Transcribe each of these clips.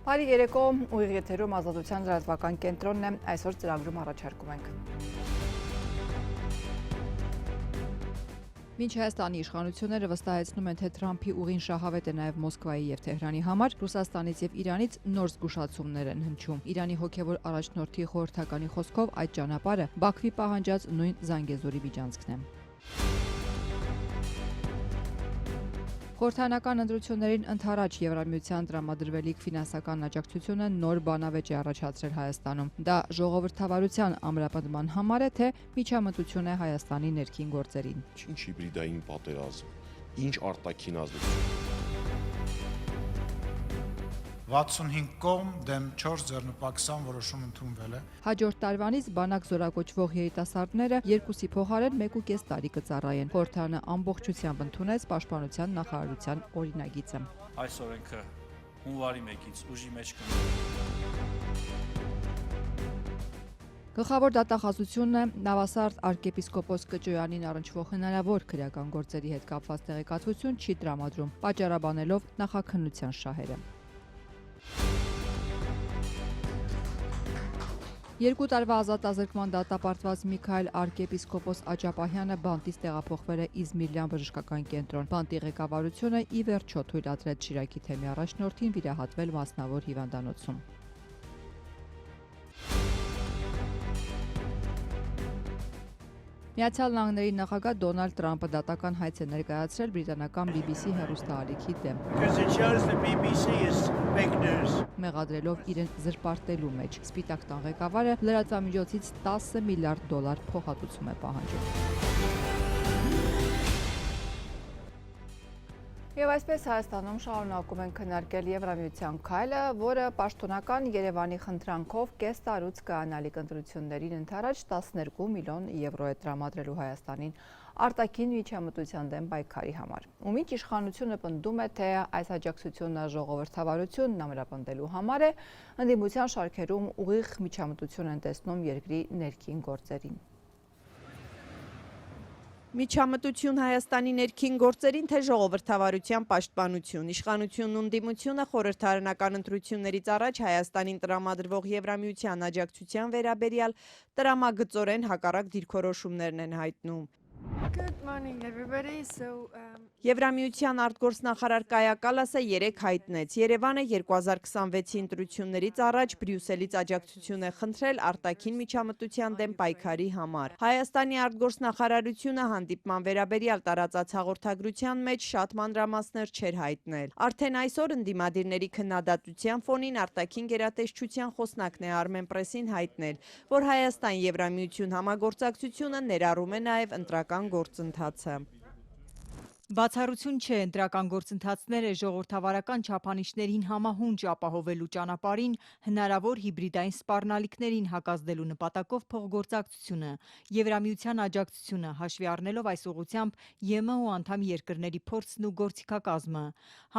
Բարի երեկո, ուղիղ եթերում ազատության լրատվական կենտրոնն է, այսօր ծրագրում առաջարկում ենք։ Մինչ Հայաստանի իշխանությունները վստահեցնում են, թե Թրամփի ուղին շահավետ է նաև Մոսկվայի եւ Թեհրանի համար, Ռուսաստանից եւ Իրանից նոր զգուշացումներ են հնչում։ Իրանի հոգևոր առաջնորդի խորհրդականի խոսքով այդ ճանապարհը Բաքվի պահանջած նույն Զանգեզուրի միջանցքն է։ Խորհրդարանական ընտրություններին ընդառաջ Եվրամիության տրամադրվելիք ֆինանսական աջակցությունը նոր բանավեճ է առաջացրել Հայաստանում։ Դա ժողովրդավարության ամրապնդման համար է, թե միջամտություն է Հայաստանի ներքին գործերին։ Ինչ հիբրիդային պատերազմ, ինչ արտաքին ազդեցություն։ 65 կողմ դեմ 4 ձեռնպակսան որոշում ընդունվել է։ Հաջորդ տարվանից բանակ զորակոչվող երիտասարդները 2-ի փոխարեն 1.5 տարի կծառայեն։ Խորհրդարանը ամբողջությամբ ընդունեց Պաշտպանության նախարարության օրինագիծը։ Այս օրենքը հունվարի 1-ից ուժի մեջ կմտնի։ Գլխավոր դատախազությունն է Նավասարդ arczepiskopos Կճոյանին առնչվող հնարավոր քրեական գործերի հետ կապված տեղեկատվություն չի տրամադրում, պատճառաբանելով նախաքննության շահերը։ 2 տարվա ազատազրկման դատապարտված Միքայել arczepiskopos Աջապահյանը բանտից տեղափոխվել է Իզմիրյան բժշկական կենտրոն։ Բանտի ղեկավարությունը ի վերջո թույլատրեց Շիրակի թեմի առաջնորդին վիրահատվել մասնավոր հիվանդանոցում։ Միացյալ Նահանգների նախագահ Դոնալդ Թրամփը դատական հայց է ներկայացրել բրիտանական BBC հեռուստաալիքի դեմ։ Մեղադրելով իրեն զրպարտելու մեջ, Սպիտակ տան ղեկավարը լրատվամիջոցից $10 միլիարդ փոխհատուցում է պահանջել։ Եվ այսպես Հայաստանում շարունակում են քննարկել Եվրամիության քայլը, որը պաշտոնական Երևանի խնդրանքով կես տարուց կայանալիք ընտրություններին ընդառաջ 12 միլիոն եվրո է տրամադրելու Հայաստանին արտաքին միջամտության դեմ պայքարի համար։ Ու մինչ իշխանությունը պնդում է, թե այս աջակցությունը ժողովրդավարությունն ամրապնդելու համար է, ընդդիմության շարքերում ուղիղ միջամտություն են տեսնում երկրի ներքին գործերին։ Միջամտություն Հայաստանի ներքին գործերին, թե ժողովրդավարության պաշտպանություն։ Իշխանությունն ու ընդդիմությունը խորհրդարանական ընտրություններից առաջ Հայաստանին տրամադրվող Եվրամիության աջակցության վերաբերյալ տրամագծորեն հակառակ դիրքորոշումներն են հայտնում։ Եվրամիության արտգործնախարար Կայա Կալասը երեկ հայտնեց. Երևանը 2026-ի ընտրություններից առաջ Բրյուսելից աջակցություն է խնդրել արտաքին միջամտության դեմ պայքարի համար։ Հայաստանի արտգործնախարարությունը հանդիպման վերաբերյալ տարածած հաղորդագրության մեջ շատ մանրամասներ չէր հայտնել։ Արդեն այսօր ընդդիմադիրների քննադատության ֆոնին արտաքին գերատեսչության խոսնակն է Armen Press-ին հայտնել, որ Հայաստան-Եվրամիություն համագործակցությունը ներառում է նաև ընտրական գործընթացը։ Բացառություն չէ, ընտրական գործընթացները ժողովրդավարական չափանիշներին համահունչ ապահովելու ճանապարհին հնարավոր հիբրիդային սպառնալիքներին հակազդելու նպատակով փոխգործակցությունը, Եվրամիության աջակցությունը, հաշվի առնելով այս ուղղությամբ ԵՄ ու անդամ երկրների փորձն ու գործիքակազմը։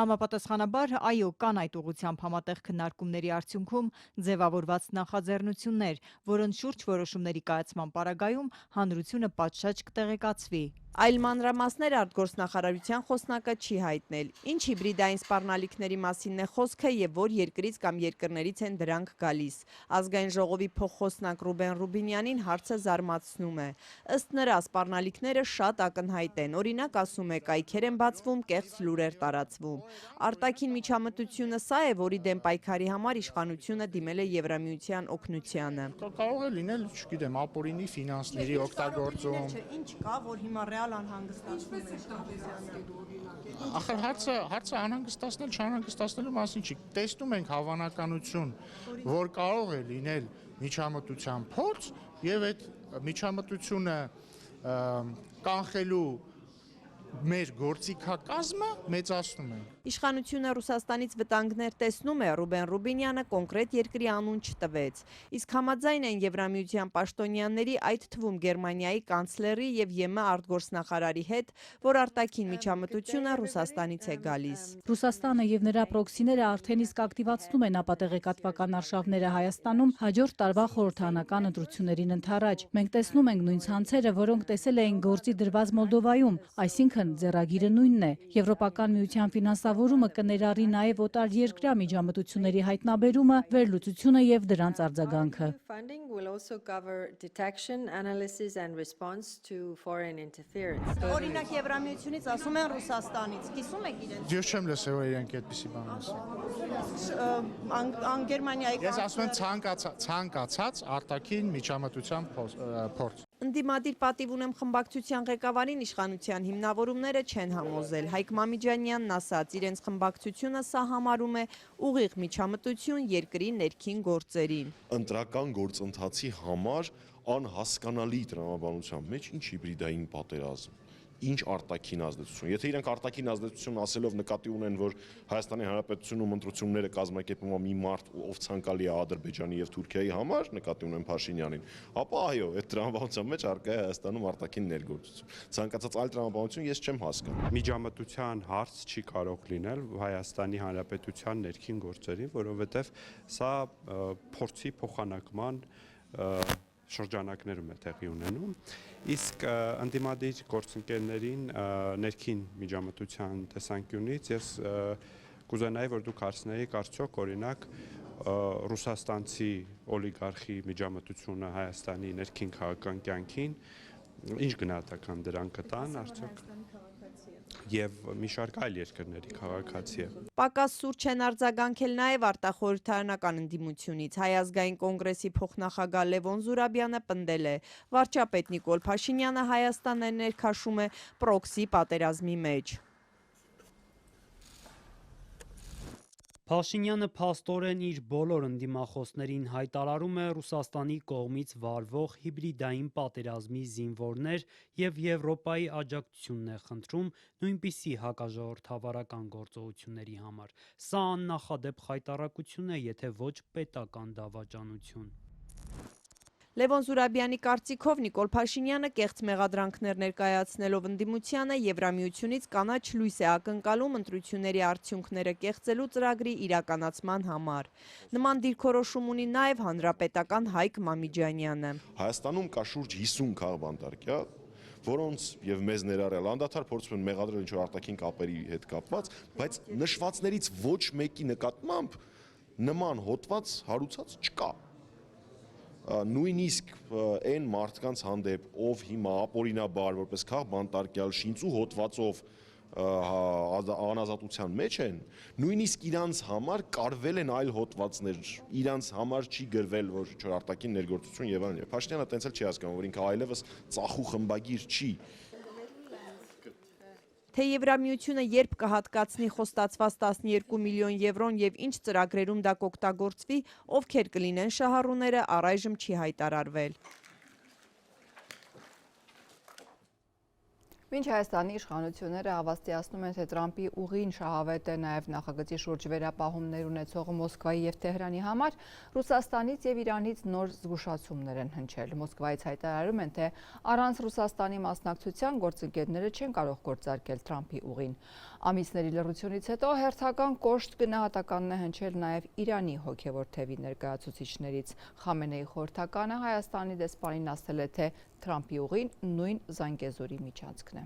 Համապատասխանաբար, այո, կան այդ ուղղությամբ համատեղ քննարկումների արդյունքում ձևավորված նախաձեռնություններ, որոնց շուրջ որոշումների կայացման պարագայում հանրությունը պատշաճ կտեղեկացվի։ Այլ մանրամասներ արտգործնախարարության խոսնակը չի հայտնել։ Ինչ հիբրիդային սպառնալիքների մասինն է խոսքը եւ որ երկրից կամ երկրներից են դրանք գալիս։ Ազգային ժողովի փոխխոսնակ Ռուբեն Ռուբինյանին հարցը զարմացնում է։ Ըստ նրա, սպառնալիքները շատ ակնհայտ են։ Օրինակ, ասում է, կայքեր են բացվում, կեղծ լուրեր տարածվում։ Արտաքին միջամտությունը սա է, որի դեմ պայքարի համար իշխանությունը դիմել է Եվրամիության օգնությանը։ Կարող է լինել, չգիտեմ, ապօրինի ֆինանսների օգտագործում։ Ինչ կա, որ հիմա անհանգստացնում է։ Ախր հարցը անհանգստացնել, չանհանգստացնելու մասին չի։ Տեսնում ենք հավանականություն, որ կարող է լինել միջամտության փորձ եւ այդ միջամտությունը կանխելու մեր գործիքակազմը մեծացնում են։ Իշխանությունը Ռուսաստանից վտանգներ տեսնում է, Ռուբեն Ռուբինյանը կոնկրետ երկրի անուն չտվեց։ Իսկ համաձայն են Եվրամիության պաշտոնյաների, այդ թվում Գերմանիայի կանցլերի եւ ԵՄ արտգործնախարարի հետ, որ արտաքին միջամտությունը Ռուսաստանից է գալիս։ Ռուսաստանը եւ նրա պրոքսիները արդեն իսկ ակտիվացնում են ապատեղեկատվական արշավները Հայաստանում հաջորդ տարվա խորհրդարանական ընտրություններին ընդառաջ։ Մենք տեսնում ենք նույն ցանցերը, որոնք տեսել էին գործի դրված Մոլդովայում, այսինքն Այսինքն ձեռագիրը նույնն է։ Եվրոպական միության ֆինանսավորումը կներառի նաև օտար երկրյա միջամտությունների հայտնաբերումը, վերլուծությունը եւ դրանց արձագանքը։ Funding will also cover detection, analysis and response to foreign interference. Օրինակ Եվրամիությունից ասում են Ռուսաստանից, կիսում եք իրենց։ Ես չեմ լսել որ իրենք այդպեսի բան ասեն։ Գերմանիայի Ես ասում եմ ցանկացած արտաքին միջամտության փորձ։ Ընդդիմադիր պատիվ ունեմ խմբակցության ղեկավարին իշխանության հիմնավորումները չեն համոզել։ Հայկ Մամիջանյանն ասաց, իրենց խմբակցությունը սա համարում է ուղիղ միջամտություն երկրի ներքին գործերին։ Ընտրական գործընթացի համար անհասկանալի տրամաբանության մեջ ինչ հիբրիդային պատերազմ, ինչ արտաքին ազդեցություն։ Եթե իրենք արտաքին ազդեցություն ասելով նկատի ունեն, որ Հայաստանի Հանրապետությունում ընտրությունները կազմակերպում է մի մարդ, ով ցանկալի է Ադրբեջանի եւ Թուրքիայի համար, նկատի ունեն Փաշինյանին, ապա այո, այդ տրամաբանության մեջ առկա է Հայաստանում արտաքին ներգործություն։ Ցանկացած այլ տրամաբանություն ես չեմ հասկանում։ Միջամտության հարց չի կարող լինել Հայաստանի Հանրապետության ներքին գործերին, որովհետև սա փորձի փոխանակման շրջանակներում է տեղի ունենում, իսկ ընդդիմադիր գործընկերներին ներքին միջամտության տեսանկյունից ես կուզենայի, որ դուք հարցնեիք արդյոք օրինակ ռուսաստանցի օլիգարխի միջամտությունը Հայաստանի ներքին քաղաքական կյանքին, ինչ գնահատական դրան կտան արդյոք եւ մի շարք այլ երկրների քաղաքացի է։ Պակաս սուրճ են արձագանքել նաև արտախորհրդարանական ընդդիմությունից։ Հայ ազգային կոնգրեսի փոխնախագահ Լևոն Զուրաբյանը պնդել է, վարչապետ Նիկոլ Փաշինյանը Հայաստանը ներքաշում է պրոքսի պատերազմի մեջ։ Փաշինյանը փաստորեն իր բոլոր ընդդիմախոսներին հայտարարում է Ռուսաստանի կողմից վարվող հիբրիդային պատերազմի զինվորներ եւ Եվրոպայի աջակցությունն է խնդրում նույնպիսի հակաժողովրդավարական գործողությունների համար։ Սա աննախադեպ խայտառակություն է, եթե ոչ պետական դավաճանություն։ Լևոն Զուրաբյանի կարծիքով Նիկոլ Փաշինյանը կեղծ մեղադրանքներ ներկայացնելով ընդդիմությանը Եվրամիությունից կանաչ լույս է ակնկալում ընտրությունների արդյունքները կեղծելու ծրագրի իրականացման համար։ Նման դիրքորոշում ունի նաև հանրապետական Հայկ Մամիջանյանը։ Հայաստանում կա շուրջ 50 քաղբանտարկյա, որոնց եւ մեզ ներառյալ անդադար փորձում են մեղադրել ինչ-որ արտաքին կապերի հետ կապված, բայց նշվածներից ոչ մեկի նկատմամբ նման հոդված հարուցած չկա։ Նույնիսկ այն մարդկանց հանդեպ, ով հիմա ապօրինաբար որպես քաղբանտարկյալ շինծու հոդվածով անազատության մեջ են, նույնիսկ իրանց համար կարվել են այլ հոդվածներ, իրանց համար չի գրվել որ արտաքին ներգործություն եւ այլն։ Փաշինյանը տենց էլ չի հասկանում, որ ինքը այլևս ծախու խմբագիր չի։ Թե Եվրամիությունը երբ կհատկացնի խոստացված 12 միլիոն եվրոն եւ ինչ ծրագրերում դա կօգտագործվի, ովքեր կլինեն շահառուները, առայժմ չի հայտարարվել։ Մինչ Հայաստանի իշխանությունները հավաստիացնում են, թե Տրամպի ուղին շահավետ է նաև նախագծի շուրջ վերապահումներ ունեցող Մոսկվայի եւ Թեհրանի համար, Ռուսաստանից եւ Իրանից նոր զգուշացումներ են հնչել։ Մոսկվայից հայտարարում են, թե առանց Ռուսաստանի մասնակցության գործընկերները չեն կարող գործարկել Տրամպի ուղին։ Ամիսների լռությունից հետո հերթական կոշտ գնահատականն է հնչել նաև Իրանի հոգևոր թևի ներկայացուցիչներից։ Խամենեի խորհրդականը Հայաստանի դեսպանին ասել է, թե Տրամպի ուղին նույն Զանգեզուրի միջանցքն է։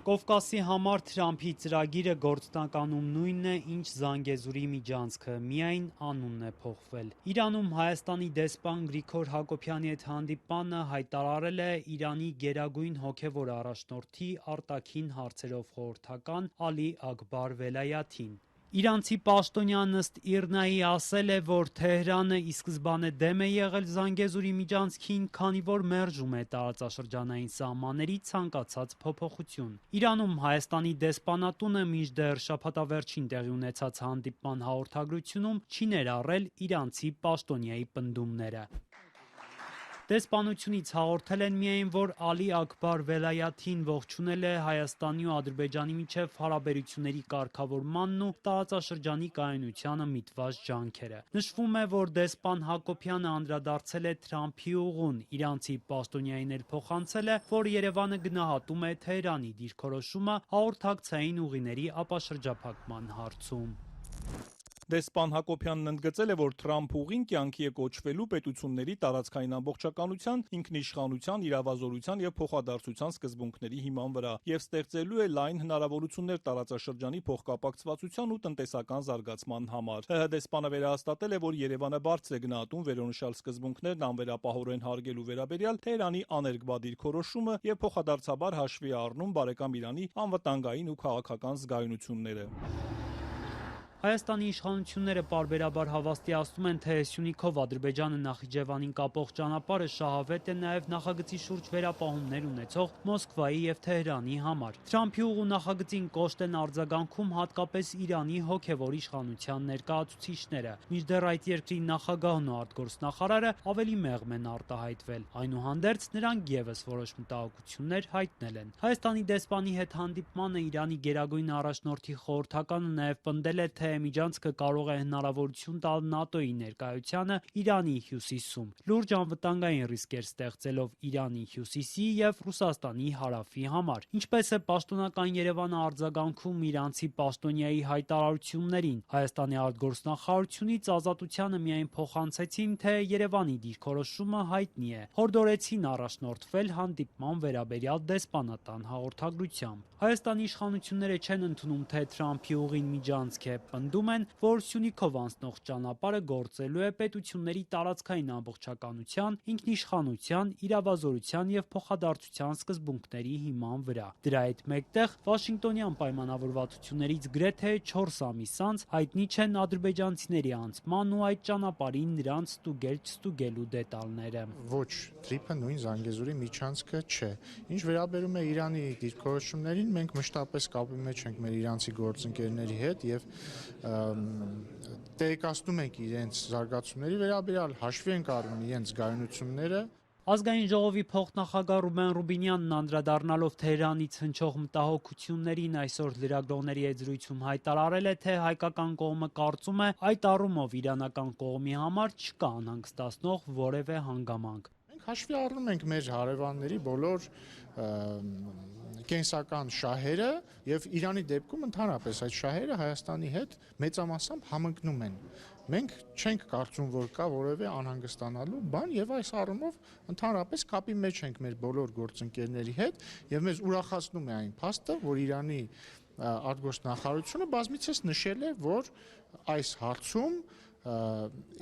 Կովկասի համար Թրամփի ծրագիրը գործնականում նույնն է, ինչ Զանգեզուրի միջանցքը, միայն անունն է փոխվել։ Իրանում Հայաստանի դեսպան Գրիգոր Հակոբյանի հետ հանդիպանը հայտարարել է Իրանի գերագույն հոգևոր առաջնորդի արտաքին հարցերով խորհրդական Ալի Աքբար Վելայաթին։ Իրանցի պաշտոնյան ըստ Իրնայի ասել է, որ Թեհրանը ի սկզբանե դեմ է եղել Զանգեզուրի միջանցքին, քանի որ մերժում է տարածաշրջանային սահմանների ցանկացած փոփոխություն։ Իրանում Հայաստանի դեսպանատունը մինչդեռ շաբաթավերջին տեղի ունեցած հանդիպման հաղորդագրությունում չի ներառել իրանցի պաշտոնյայի պնդումները։ Դեսպանությունից հաղորդել են միայն, որ Ալի Աքբար Վելայաթին ողջունել է Հայաստանի ու Ադրբեջանի միջև հարաբերությունների կարգավորմանն ու տարածաշրջանի կայունությանը միտված ջանքերը։ Նշվում է, որ դեսպան Հակոբյանը անդրադարձել է Թրամփի ուղուն, իրանցի պաշտոնյային էլ փոխանցել է, որ Երևանը գնահատում է Թեհրանի դիրքորոշումը հաղորդակցային ուղիների ապաշրջափակման հարցում։ Դեսպան Հակոբյանն ընդգծել է, որ Թրամփ ուղին կյանքի է կոչվելու պետությունների տարածքային ամբողջականության, ինքնիշխանության, իրավազորության եւ փոխադարձության սկզբունքների հիման վրա եւ ստեղծելու է լայն հնարավորություններ տարածաշրջանի փոխկապակցվածության ու տնտեսական զարգացման համար։ ՀՀ դեսպանը վերահաստատել է, որ Երևանը բարձր է գնահատում վերոնշյալ սկզբունքներն անվերապահորեն հարգելու վերաբերյալ Թեհրանի աներկբադիր քորոշումը եւ փոխադարձաբար հաշվի է առնում բարեկամ Իրանի անվտանգային ու քաղաքական զգայունությունները։ Հայաստանի իշխանությունները պարբերաբար հավաստիացնում են, թե Սյունիքով Ադրբեջանը Նախիջևանին կապող ճանապարհը շահավետ է նաև նախագծի շուրջ վերապահումներ ունեցող Մոսկվայի եւ Թեհրանի համար։ Թրամփի ուղու նախագծին կոշտ են արձագանքում հատկապես Իրանի հոգևոր իշխանության ներկայացուցիչները, մինչդեռ այդ երկրի նախագահն ու արտգործնախարարը ավելի մեղմ են արտահայտվել։ Այնուհանդերձ նրանք եւս որոշ մտահոգություններ հայտնել են։ Հայաստանի դեսպանի հետ հանդիպմանը Իրանի գերագույն առաջնորդի խորհրդականը նաև պնդել է, թե միջանցքը կարող է հնարավորություն տալ ՆԱՏՕ-ի ներկայությանը Իրանի հյուսիսում, լուրջ անվտանգային ռիսկեր ստեղծելով Իրանի հյուսիսի եւ Ռուսաստանի հարավի համար։ Ինչպես է պաշտոնական Երևանը արձագանքում իրանցի պաշտոնյայի հայտարարություններին, Հայաստանի արտգործնախարարությունից Ազատությանը միայն փոխանցեցին, թե Երևանի դիրքորոշումը հայտնի է, հորդորեցին առաջնորդվել հանդիպման վերաբերյալ դեսպանատան հաղորդագրությամբ։ Հայաստանի իշխանությունները չեն ընդունում, թե Թրամփի ուղին միջանցք է, պնդում են, որ Սյունիքով անցնող ճանապարհը գործելու է պետությունների տարածքային ամբողջականության, ինքնիշխանության, իրավազորության եւ փոխադարձության սկզբունքների հիման վրա։ Դրա հետ մեկտեղ Վաշինգտոնյան պայմանավորվածություններից գրեթե 4 ամիս անց հայտնի չեն ադրբեջանցիների անցման ու այդ ճանապարհին նրանց ստուգելու դետալները։ Ոչ, տրիփը նույն Զանգեզուրի միջանցքը չէ։ Ինչ վերաբերում է Իրանի դիրքորոշումներին, մենք մշտապես կապի մեջ ենք մեր իրանցի գործընկերների հետ եւ տեղեկացնում ենք իրենց զարգացումների վերաբերյալ, հաշվի ենք առնում իրենց զգայունությունները։ Ազգային ժողովի փոխնախագահ Ռուբեն Ռուբինյանն անդրադառնալով Թեհրանից հնչող մտահոգություններին այսօր լրագրողների հետ զրույցում հայտարարել է, թե հայկական կողմը կարծում է այդ առումով իրանական կողմի համար չկա անհանգստացնող որևէ հանգամանք։ Մենք հաշվի առնում ենք մեր հարևանների բոլոր կենսական շահերը եւ Իրանի դեպքում ընդհանրապես այդ շահերը Հայաստանի հետ մեծամասամբ համընկնում են։ Մենք չենք կարծում, որ կա որևէ անհանգստանալու բան եւ այս առումով ընդհանրապես կապի մեջ ենք մեր բոլոր գործընկերների հետ եւ մեզ ուրախացնում է այն փաստը, որ Իրանի արտգործնախարարությունը բազմիցս նշել է, որ այս հարցում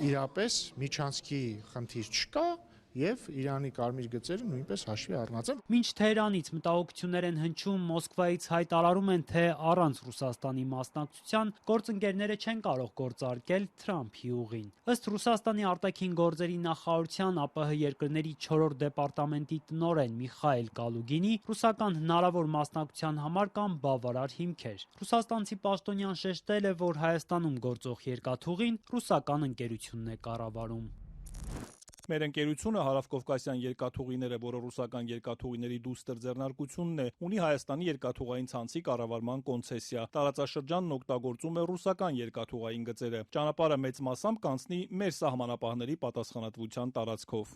իրապես միջանցքի խնդիր չկա եւ Իրանի կարմիր գծերը նույնպես հաշվի առնած են։ Մինչ Թեհրանից մտահոգություններ են հնչում, Մոսկվայից հայտարարում են, թե առանց Ռուսաստանի մասնակցության գործընկերները չեն կարող գործարկել Թրամփի ուղին։ Ըստ Ռուսաստանի արտաքին գործերի նախարարության ԱՊՀ երկրների 4-րդ դեպարտամենտի տնօրեն Միխայել Կալուգինի, ռուսական հնարավոր մասնակցության համար կան բավարար հիմքեր։ Ռուսաստանցի պաշտոնյան շեշտել է, որ Հայաստանում գործող երկաթուղին ռուսական ընկերությունն է կառավարում։ Մեր ընկերությունը Հարավկովկասյան երկաթուղիները, որը ռուսական երկաթուղիների դուստր ձեռնարկությունն է, ունի Հայաստանի երկաթուղային ցանցի կառավարման կոնցեսիա։ Տարածաշրջանն օգտագործում է ռուսական երկաթուղային գծերը։ Ճանապարհը մեծ մասամբ կանցնի մեր սահմանապահների պատասխանատվության տարածքով։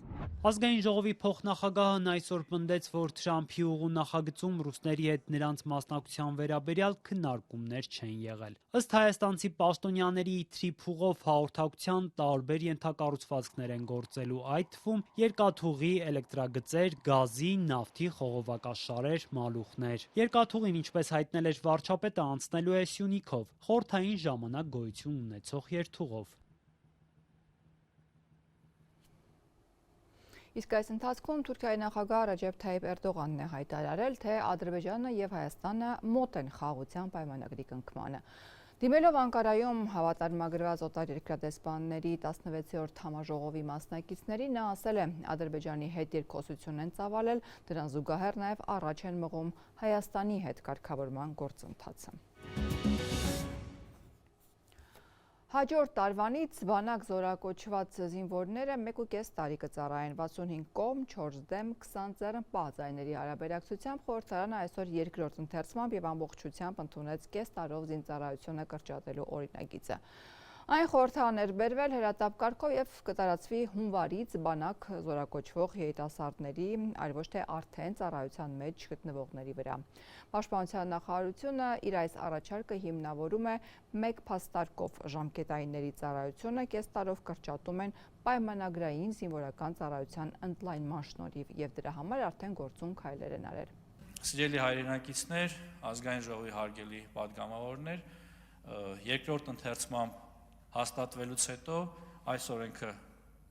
Ազգային ժողովի փոխնախագահն այսօր պնդեց, որ Թրամփի ուղու նախագծում ռուսների հետ նրանց մասնակցության վերաբերյալ քննարկումներ չեն եղել։ Ըստ հայաստանցի պաշտոնյաների թրիփուղով հաղորդակցության տարբեր ենթակառուցվածքներ են գործելու, այդ թվում երկաթուղի, էլեկտրագծեր, գազի, նավթի խողովակաշարեր, մալուխներ։ Երկաթուղին, ինչպես հայտնել էր վարչապետը, անցնելու է Սյունիքով, խորհրդային ժամանակ գոյություն ունեցող երթուղով։ Իսկ այս ընթացքում Թուրքիայի նախագահ Ռաջեփ Թայիփ Էրդողանն է հայտարարել, թե Ադրբեջանը եւ Հայաստանը մոտ են խաղաղության պայմանագրի կնքմանը։ Դիմելով Անկարայում հավատարմագրված օտարերկրյա դեսպանների 16-րդ համաժողովի մասնակիցներին, նա ասել է, Ադրբեջանի հետ երկխոսություն են ծավալել, դրան զուգահեռ նաև առաջ են մղում Հայաստանի հետ կարգավորման գործընթացը։ Հաջորդ տարվանից բանակ զորակոչված զինվորները 1.5 տարի կծառայեն 65 կողմ, 4 դեմ, 20 ձեռնպահ ձայների հարաբերակցությամբ խորհրդարանը այսօր երկրորդ ընթերցմամբ եւ ամբողջությամբ ընդունեց կես տարով զինծառայությունը կրճատելու օրինագիծը։ Այն խորհրդաներ բերվել հրատապ կարգով եւ կտարածվի հունվարից բանակ զորակոչվող երիտասարդների, այլ ոչ թե արդեն ծառայության մեջ գտնվողների վրա։ Պաշտպանության նախարարությունը իր այս առաջարկը հիմնավորում է մեկ փաստարկով ժամկետայինների ծառայությունը կես տարով կրճատում են պայմանագրային զինվորական ծառայության ընդլայնման շնորհիվ եւ դրա համար արդեն գործուն քայլեր են արել։ Սիրելի հայրենակիցներ, ազգային ժողովի հարգելի պատգամավորներ, երկրորդ ընթերցմամբ հաստատվելուց հետո այս օրենքը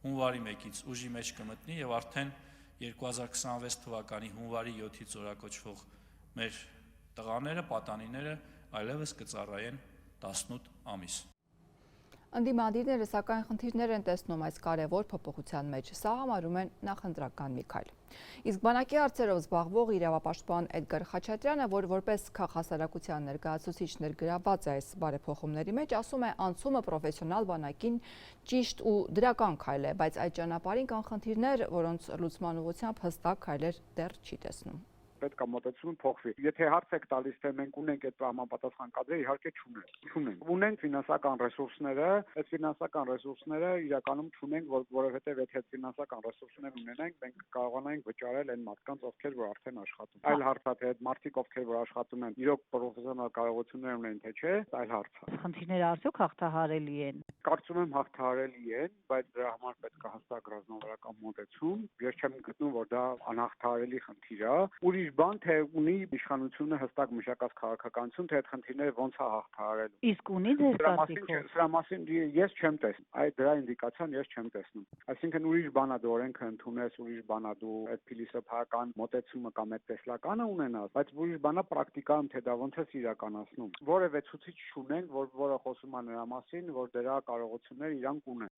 հունվարի 1-ից ուժի մեջ կմտնի եւ արդեն 2026 թվականի հունվարի 7-ից զորակոչվող մեր տղաները, պատանիները այլևս կծառայեն 18 ամիս։ Ընդդիմադիրները սակայն խնդիրներ են տեսնում այս կարևոր փոփոխության մեջ, սա համարում են նախընտրական մի քայլ։ Իսկ բանակի հարցերով զբաղվող իրավապաշտպան Էդգար Խաչատրյանը, որ որպես քաղաքասարակության ներկայացուցիչ ներգրավված է այս բարեփոխումների մեջ, ասում է անցումը պրոֆեսիոնալ բանակին ճիշտ ու դրական քայլ է, բայց այդ ճանապարհին կան խնդիրներ, որոնց լուծման ուղղությամբ հստակ քայլեր դեռ չի տեսնում։ Պետք է մոտեցումը փոխվի։ Եթե հարց եք տալիս, թե մենք ունենք այդ համապատասխան կադրեր, իհարկե չունենք։ Ունենք ֆինանսական ռեսուրսները, այդ ֆինանսական ռեսուրսները իրականում չունենք, որովհետև եթե ֆինանսական ռեսուրսներ ունենանք, մենք կարողանանք վճարել այն մարդկանց, ովքեր որ արդեն աշխատում։ Այլ հարց է, թե այդ մարդիկ, ովքեր որ աշխատում են, իրոք պրոֆեսիոնալ կարողություններ ունեն, թե չէ, այլ հարց է։ Խնդիրները արդյոք հաղթահարելի են։ Կարծում եմ հաղթահարելի են, բայց դրա համար պետք է հստակ ռազմավարական մոտեցում։ Ես չեմ գտնում, որ դա անհաղթահարելի խնդիր է։ Ուրիշ բան թե ունի իշխանությունը հստակ մշակած քաղաքականություն, թե այդ խնդիրները ոնց է հաղթահարելու։ Իսկ ունի ձեր կարծիքով։ Սրա մասին ես չեմ տեսնում։ Այդ դրա ինդիկացիան ես չեմ տեսնում։ Այսինքն ուրիշ բան է դու օրենքը ընդունես, ուրիշ բան է դու այդ փիլիսոփայական մոտեցումը կամ այդ տեսլականը ունենաս, բայց ուրիշ բան է պրակտիկայում թե դա ոնց է իրականացնում։ Որևէ ցուցիչ չունենք, որը խոսում է նրա մասին, որ դրա կարողությունները իրանք ունեն։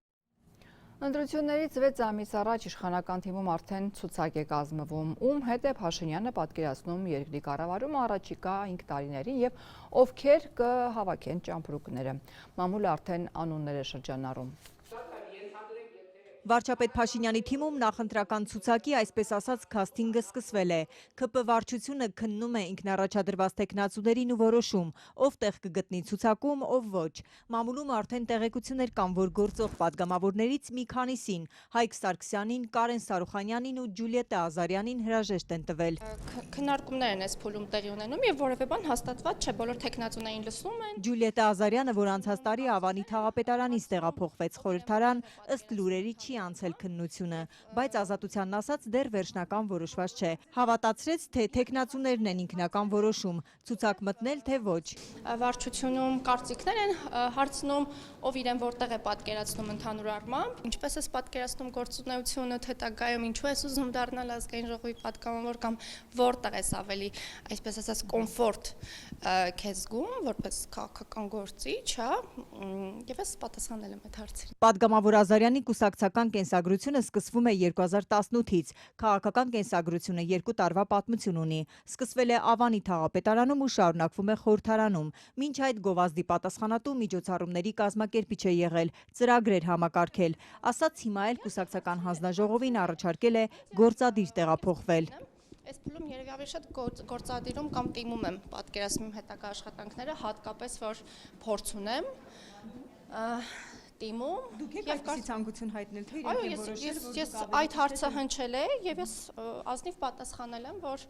Ընտրություններից 6 ամիս առաջ իշխանական թիմում արդեն ցուցակ է կազմվում, ում հետ է Փաշինյանը պատկերացնում երկրի կառավարումը առաջիկա 5 տարիներին եւ ովքեր կհավաքեն ճամպրուկները։ Մամուլը արդեն անուններ է շրջանառում։ Վարչապետ Փաշինյանի թիմում նախընտրական ցուցակի այսպես ասած քասթինգը սկսվել է։ ՔՊ վարչությունը քննում է ինքնառաջադրված տեխնացուներին ու որոշում, ով տեղ կգտնի ցուցակում, ով ոչ։ Մամուլում արդեն տեղեկություններ կան, որ գործող պատգամավորներից մի քանիսին՝ Հայկ Սարգսյանին, Կարեն Սարուխանյանին ու Ջուլիետտա Ազարյանին հրաժեշտ են տվել։ Քննարկումներ են այս փուլում տեղի ունենում եւ որևէ բան հաստատված չէ, բոլոր տեխնացուներին լսում են։ Ջուլիետտա Ազարյանը, որ անցած տարի Ավանի թաղապետարանից տեղափոխվեց խորհրդարան, ըստ լուրերի չի անցել քննությունը, բայց ազատությանն ասած դեռ վերջնական որոշված չէ։ Հավատացրեց, թե տեխնացուներն են ինքնական որոշում, ցուցակ մտնել թե ոչ։ Վարչությունում կարծիքներ են հարցնում, ով իրեն որտեղ է պատկերացնում ընդհանուր առմամբ, ինչպես է պատկերացնում գործունեությունը, թե տագայում ինչու է ուզում դառնալ ազգային ժողովի պատգամավոր կամ որտեղ է ավելի, այսպես ասած, կոմֆորտ քեզ զգում, որպես քաղաքական գործիչ, հա, եւ ես պատասխանել եմ այդ հարցին։ Պատգամավոր Ազարյանի կուսակցական կենսագրությունը սկսվում է 2018-ից։ Քաղաքական կենսագրությունը 2 տարվա պատմություն ունի։ Սկսվել է Ավանի թաղապետարանում ու շարունակվում է խորհրդարանում։ Մինչ այդ գովազդի պատասխանատու միջոցառումների կազմակերպիչ է եղել, ծրագրեր համակարգել։ Ասաց հիմա էլ կուսակցական հանձնաժողովին առաջարկել է գործադիր տեղափոխվել։ Այս փուլում երևի ավելի շատ գործադիրում կամ տիմում եմ պատկերացնում հետագա աշխատանքները, հատկապես որ փորձ ունեմ տիմում։ Դուք եք այդպիսի ցանկություն հայտնել, թե իրենք են որոշել, որ ես այդ հարցը հնչել է եւ ես ազնիվ պատասխանել եմ, որ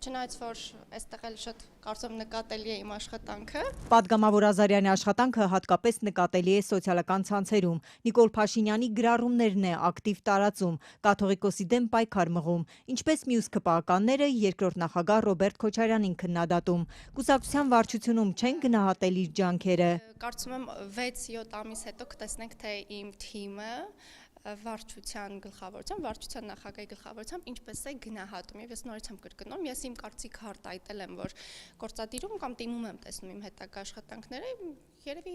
չնայած որ այստեղ էլ շատ կարծում նկատելի է իմ աշխատանքը։ Պատգամավոր Ազարյանի աշխատանքը հատկապես նկատելի է սոցիալական ցանցերում։ Նիկոլ Փաշինյանի գրառումներն է ակտիվ տարածում, կաթողիկոսի դեմ պայքար մղում, ինչպես մյուս ԿՊԱ-ականները երկրորդ նախագահ Ռոբերտ Քոչարյանին քննադատում։ Կուսակցության վարչությունում չեն գնահատել իր ջանքերը։ Կարծում եմ 6-7 ամիս հետո կտեսնենք, թե իմ թիմը վարչության գլխավորությամբ, վարչության նախագահի գլխավորությամբ ինչպես է գնահատում եւ ես նորից եմ կրկնում, ես իմ կարծիքը արտահայտել եմ, որ գործադիրում կամ տիմում եմ տեսնում իմ հետագա աշխատանքները, երևի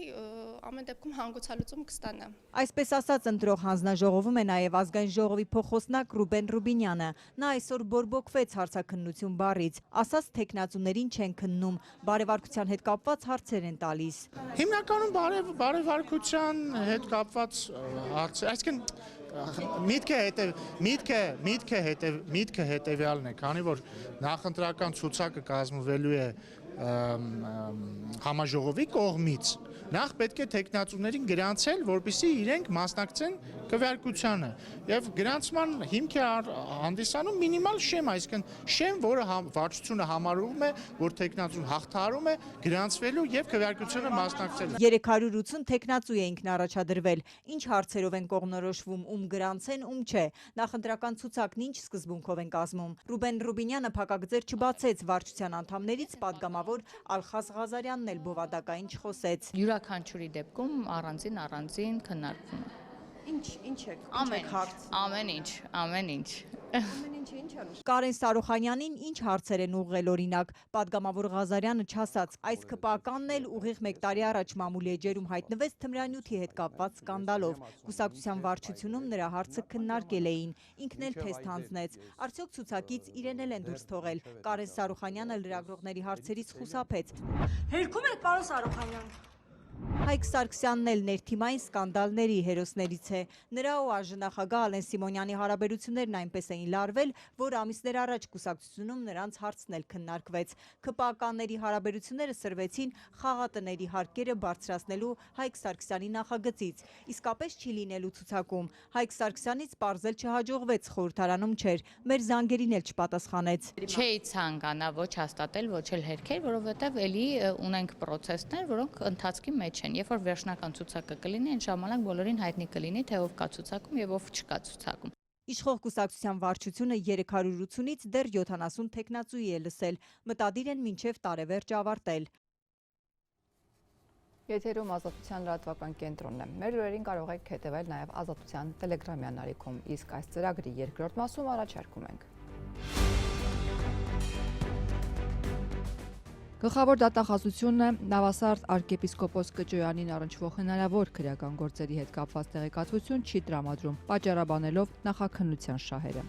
ամեն դեպքում հանգուցալուծում կստանա։ Այսպես ասած, ընտրող հանձնաժողովում է նաև ազգային ժողովի փոխոսնակ Ռուբեն Ռուբինյանը։ Նա այսօր բորբոքվեց հարցաքննություն բառից, ասաց տեխնացուներին չեն քննում, բարևարկության հետ կապված հարցեր են տալիս։ Հիմնականում բարևարկության հետ կապված հարցեր, այսինքն միտքը հետևյալն է, քանի որ նախընտրական ցուցակը կազմվելու է համաժողովի կողմից նախ պետք է տեխնացուներին գրանցել, որպեսզի իրենք մասնակցեն քվեարկությանը եւ գրանցման հիմք է հանդիսանում մինիմալ շեմ, այսինքն շեմ, որը վարչությունը համարում է, որ տեխնացուն հաղթահարում է գրանցվելու եւ քվեարկությանը մասնակցելու։ 380 տեխնացու է ինքն առաջադրվել։ Ինչ հարցերով են կողմնորոշվում, ում գրանցեն, ում չէ։ Նախընտրական ցուցակն ինչ սկզբունքով են կազմում։ Ռուբեն Ռուբինյանը փակագծեր չբացեց, վարչության անդամներից падգամավոր Ալխազ Ղազարյանն էլ բովանդակային չխոսեց։ Յուրաքանչյուրի դեպքում առանձին քննարկվում է։ Ինչ է, Ամեն ինչ։ Կարեն Սարոխանյանին ինչ հարցեր են ուղղել օրինակ, падգամավոր Ղազարյանը չասաց, այս ԿՊԱ-կանն էլ ուղիղ 1 տարի առաջ մամուլի էջերում հայտնվեց թմրանյութի հետ կապված սկանդալով։ Կուսակցության վարչությունում նրա հարցը քննարկել էին, ինքն էլ թեստ հանձնեց։ Արդյոք ցուցակից իրեն էլ են դուրս թողել։ Կարեն Սարոխանյանը լրագրողների հարցերից խուսափեց։ Հերքում եք, պարոն Սարոխանյան։ Հայկ Սարգսյանն էլ ներթիմային սկանդալների հերոսներից է։ Նրա ու արժանախագահ Ալեն Սիմոնյանի հարաբերություններն այնպես էին լարվել, որ ամիսներ առաջ կուսակցությունում նրանց հարցն էլ քննարկվեց։ ԿՊԱ-կանների հարաբերությունները սրվեցին խաղատների հարկերը բարձրացնելու Հայկ Սարգսյանի նախագծից։ Իսկապես չի լինելու ցուցակում։ Հայկ Սարգսյանից պարզել չհաջողվեց, խորհրդարանում չէր, մեր զանգերին էլ չպատասխանեց։ Չէի ցանկանա ոչ հաստատել, ոչ էլ հերքել, որովհետև էլի ունենք պրոցեսներ, որոնք ընթացքի մեջ են։ Երբ որ վերջնական ցուցակը կլինի, այն ժամանակ բոլորին հայտնի կլինի, թե ով կա ցուցակում եւ ով չկա ցուցակում։ Իշխող կուսակցության վարչությունը 380-ից դեռ 70 տեխնացուի է լսել, մտադիր են մինչև տարեվերջ ավարտել։ Եթերում Ազատության լրատվական կենտրոնն է։ Մեր լուրերին կարող եք հետևել նաև Ազատության տելեգրամյան ալիքում, իսկ այս ծրագրի երկրորդ մասում առաջարկում ենք։ Գլխավոր դատախազությունը Նավասարդ arczepiskopos Կճոյանին առնչվող հնարավոր քրեական գործերի հետ կապված տեղեկատվություն չի տրամադրում, պատճառաբանելով նախաքննության շահերը։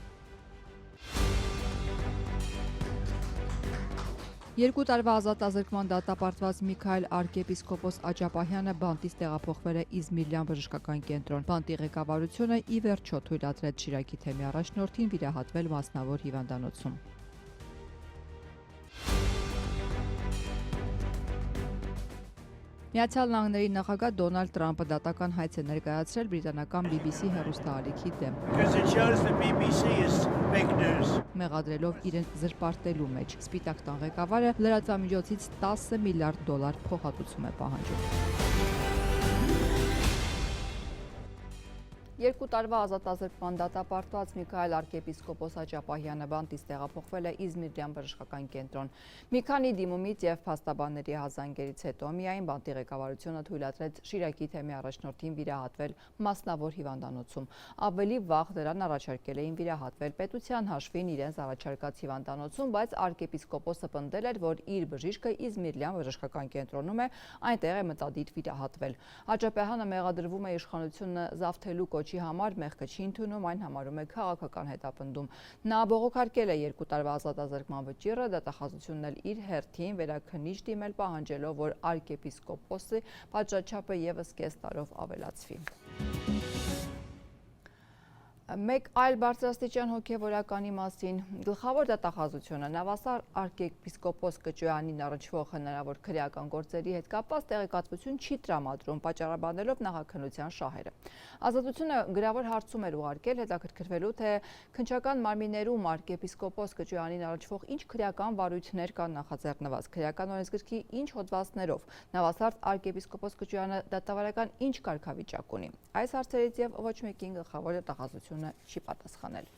2 տարվա ազատազրկման դատապարտված Միքայել arczepiskopos Աջապահյանը բանտից տեղափոխվել է Իզմիրյան բժշկական կենտրոն։ Բանտի ղեկավարությունը ի վերջո թույլատրեց Շիրակի թեմի առաջնորդին վիրահատվել մասնավոր հիվանդանոցում։ Միացյալ Նահանգների նախագահ Դոնալդ Թրամփը դատական հայց է ներկայացրել բրիտանական BBC հեռուստաալիքի դեմ։ Մեղադրելով իրեն զրպարտելու մեջ, Սպիտակ տան ղեկավարը լրատվամիջոցից $10 միլիարդ փոխհատուցում է պահանջում։ 2 տարվա ազատազրկման դատապարտված Միքայել arczepiskopos Աջապահյանը բանտից տեղափոխվել է Իզմիրյան բժշկական կենտրոն։ Մի քանի դիմումից եւ փաստաբանների հազանգերից հետո միայն բանտի ղեկավարությունը թույլատրեց Շիրակի թեմի առաջնորդին վիրահատվել մասնավոր հիվանդանոցում։ Ավելի վաղ նրան առաջարկել էին վիրահատվել պետության հաշվին իրենց առաջարկած հիվանդանոցում, բայց arczepiskopos-ը պնդել էր, որ իր բժիշկը Իզմիրյան բժշկական կենտրոնում է, այնտեղ է մտադիր վիրահատվել։ Աջապահյանը մեղադրվում է իշխանությունը զավթելու կոչի համար, մեղքը չի ընդունում, այն համարում է քաղաքական հետապնդում։ Նա բողոքարկել է 2 տարվա ազատազրկման վճիռը, դատախազությունն էլ իր հերթին վերաքննիչ դիմել պահանջելով, որ arczepiskopos-ի պատժաչափը ևս կես տարով ավելացվի։ Մեկ այլ բարձրաստիճան հոգևորականի մասին գլխավոր դատախազությունը Նավասար arczepiskopos Կճոյանին առնչվող հնարավոր քրեական գործերի հետ կապված տեղեկատվություն չի տրամադրում, պատճառաբանելով նախաքննության շահերը։ Ազատությունը գրավոր հարցում էր ուղարկել, հետաքրքրվելու, թե քննչական մարմիններում arczepiskopos Կճոյանին առնչվող ինչ քրեական վարույթներ կան նախաձեռնված, քրեական օրենսգրքի ինչ հոդվածներով, Նավասարդ arczepiskopos Կճոյանը դատավարական ինչ կարգավիճակ ունի։ Այս հարցերից եւ ոչ մեկին գլխավոր դատախազությունը չի պատասխանել։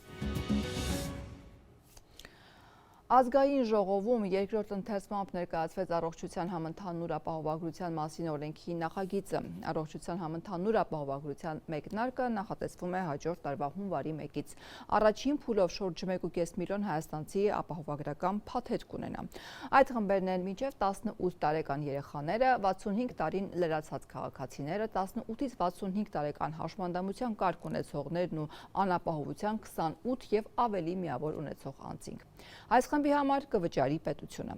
Ազգային ժողովում երկրորդ ընթերցմամբ ներկայացվեց առողջության համընդհանուր ապահովագրության մասին օրենքի նախագիծը։ Առողջության համընդհանուր ապահովագրության մեկնարկը նախատեսվում է հաջորդ տարվա հունվարի 1-ից։ Առաջին փուլով շուրջ 1.5 միլիոն հայաստանցի ապահովագրական փաթեթ կունենա։ Այդ խմբերն են մինչև 18 տարեկան երեխաները, 65 տարին լրացած քաղաքացիները, 18-ից 65 տարեկան հաշմանդամության կարգ ունեցողներն ու անապահովության 28 եւ ավելի միավոր ունեցող անձինք։ Այս խմբի համար կվճարի պետությունը։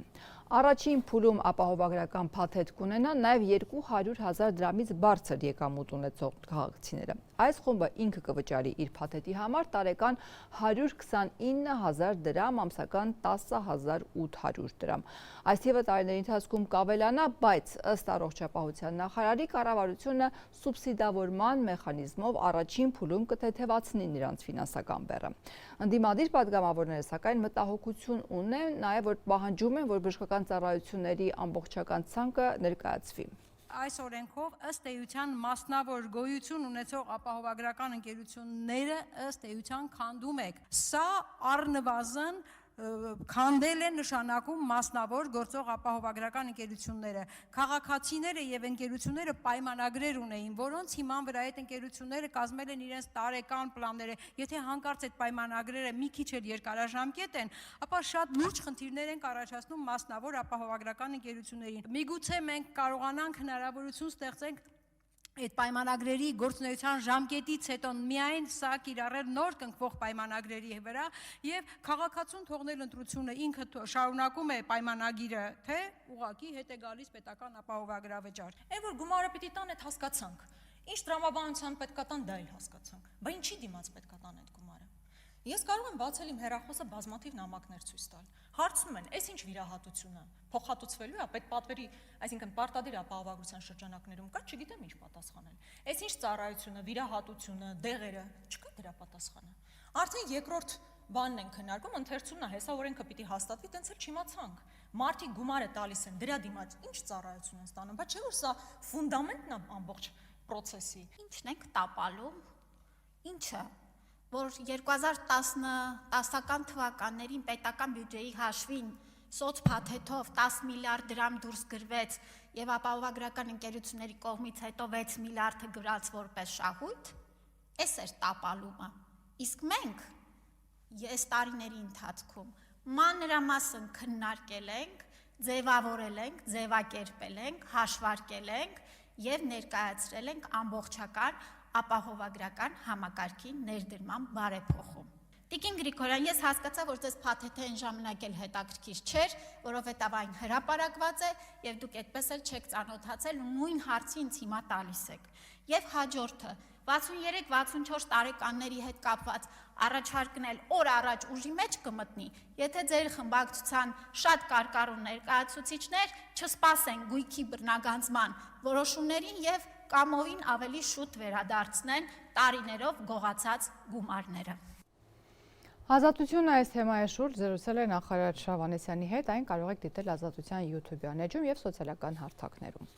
Առաջին փուլում ապահովագրական փաթեթ կունենա նաև 200,000 դրամից բարձր եկամուտ ունեցող քաղաքացիները։ Այս խումբը ինքը կվճարի իր փաթեթի համար տարեկան 129,000 դրամ, ամսական 10,800 դրամ։ Այս թիվը տարիների ընթացքում կավելանա, բայց ըստ առողջապահության նախարարի կառավարությունը սուբսիդավորման մեխանիզմով առաջին փուլում կթեթևացնի նրանց ֆինանսական բեռը։ Ընդդիմադիր պատգամավորները սակայն մտահոգություն ունեն, նաև որ պահանջում են, որ բժշկական ծառայությունների ամբողջական ցանկը ներկայացվի։ Այս օրենքով ըստ էության մասնավոր գոյություն ունեցող ապահովագրական ընկերությունները ըստ էության քանդում եք։ Սա առնվազն քանդել է նշանակում մասնավոր գործող ապահովագրական ընկերությունները։ Քաղաքացիները եւ ընկերությունները պայմանագրեր ունեին, որոնց հիման վրա այդ ընկերությունները կազմել են իրենց տարեկան պլանները։ Եթե հանկարծ այդ պայմանագրերը մի քիչ էլ երկարաժամկետ են, ապա շատ լուրջ խնդիրներ են առաջացնում մասնավոր ապահովագրական ընկերություններին։ Միգուցե մենք կարողանանք հնարավորություն ստեղծենք այդ պայմանագրերի գործունեության ժամկետից հետո միայն սա կիրառել նոր կնքվող պայմանագրերի վրա եւ քաղաքացուն թողնել ընտրությունը ինքը շարունակում է պայմանագիրը, թե ուղղակի հետ է գալիս պետական ապահովագրավճար։ Այն որ գումարը պիտի տան այդ հասկացանք։ Ինչ տրամաբանության պետքա տան դա էլ հասկացանք։ Բա ինչի դիմաց պետքա տան այդ գումարը։ Ես կարող եմ բացել իմ հեռախոսը բազմաթիվ նամակներ ցույց տալ։ Հարցնում են, այս ինչ վիրահատությունը փոխհատուցվելու է պետպատվերի, այսինքն պարտադիր ապահովագրության շրջանակներում կա, չգիտեմ ինչ պատասխանել։ Այս ինչ ծառայությունը, վիրահատությունը, դեղերը, չկա դրա պատասխանը։ Արդեն երկրորդ բանն են քննարկում, ընթերցումն է, հեսա օրենքը պիտի հաստատվի, տենց էլ չիմացանք։ Մարդիկ գումարը տալիս են, դրա դիմաց ինչ ծառայություն են ստանում, բայց չէ՞ որ սա ֆունդամենտն է ամբողջ process-ի։ Ինչն եք տապալում։ Ինչը որ 2010-ական թվականներին պետական բյուջեի հաշվին սոցփաթեթով 10 միլիարդ դրամ դուրս գրվեց եւ ապահովագրական ընկերությունների կողմից հետո 6 միլիարդը գրած որպես շահույթ, էս էր տապալումը։ Իսկ մենք այս տարիների ընթացքում մանրամասն քննարկել ենք, ձևավորել ենք, ձևակերպել ենք, հաշվարկել ենք եւ ներկայացրել ենք ամբողջական ապահովագրական համակարգի ներդրման բարեփոխում։ Տիկին Գրիգորյան, ես հասկացա, որ ձեզ փաթեթը այն ժամանակ էլ հետաքրքիր չէր, որովհետև այն հրապարակված է եւ դուք այդպես էլ չեք ծանոթացել ու նույն հարցի ինձ հիմա տալիս եք։ Եվ հաջորդը 63-64 տարեկանների հետ կապված առաջարկնել օր առաջ ուժի մեջ կմտնի, եթե ձեր խմբակցության շատ կարկառուն ներկայացուցիչներ չսպասեն գույքի բռնագանձման որոշումներին եւ կամովին ավելի շուտ վերադարձնեն տարիներով գողացած գումարները։ Ազատությունը այս թեմայի շուրջ զրուցել է նախարար Շահավանեսյանի հետ, այն կարող եք դիտել Ազատության YouTube-յան էջում եւ սոցիալական հարթակներում։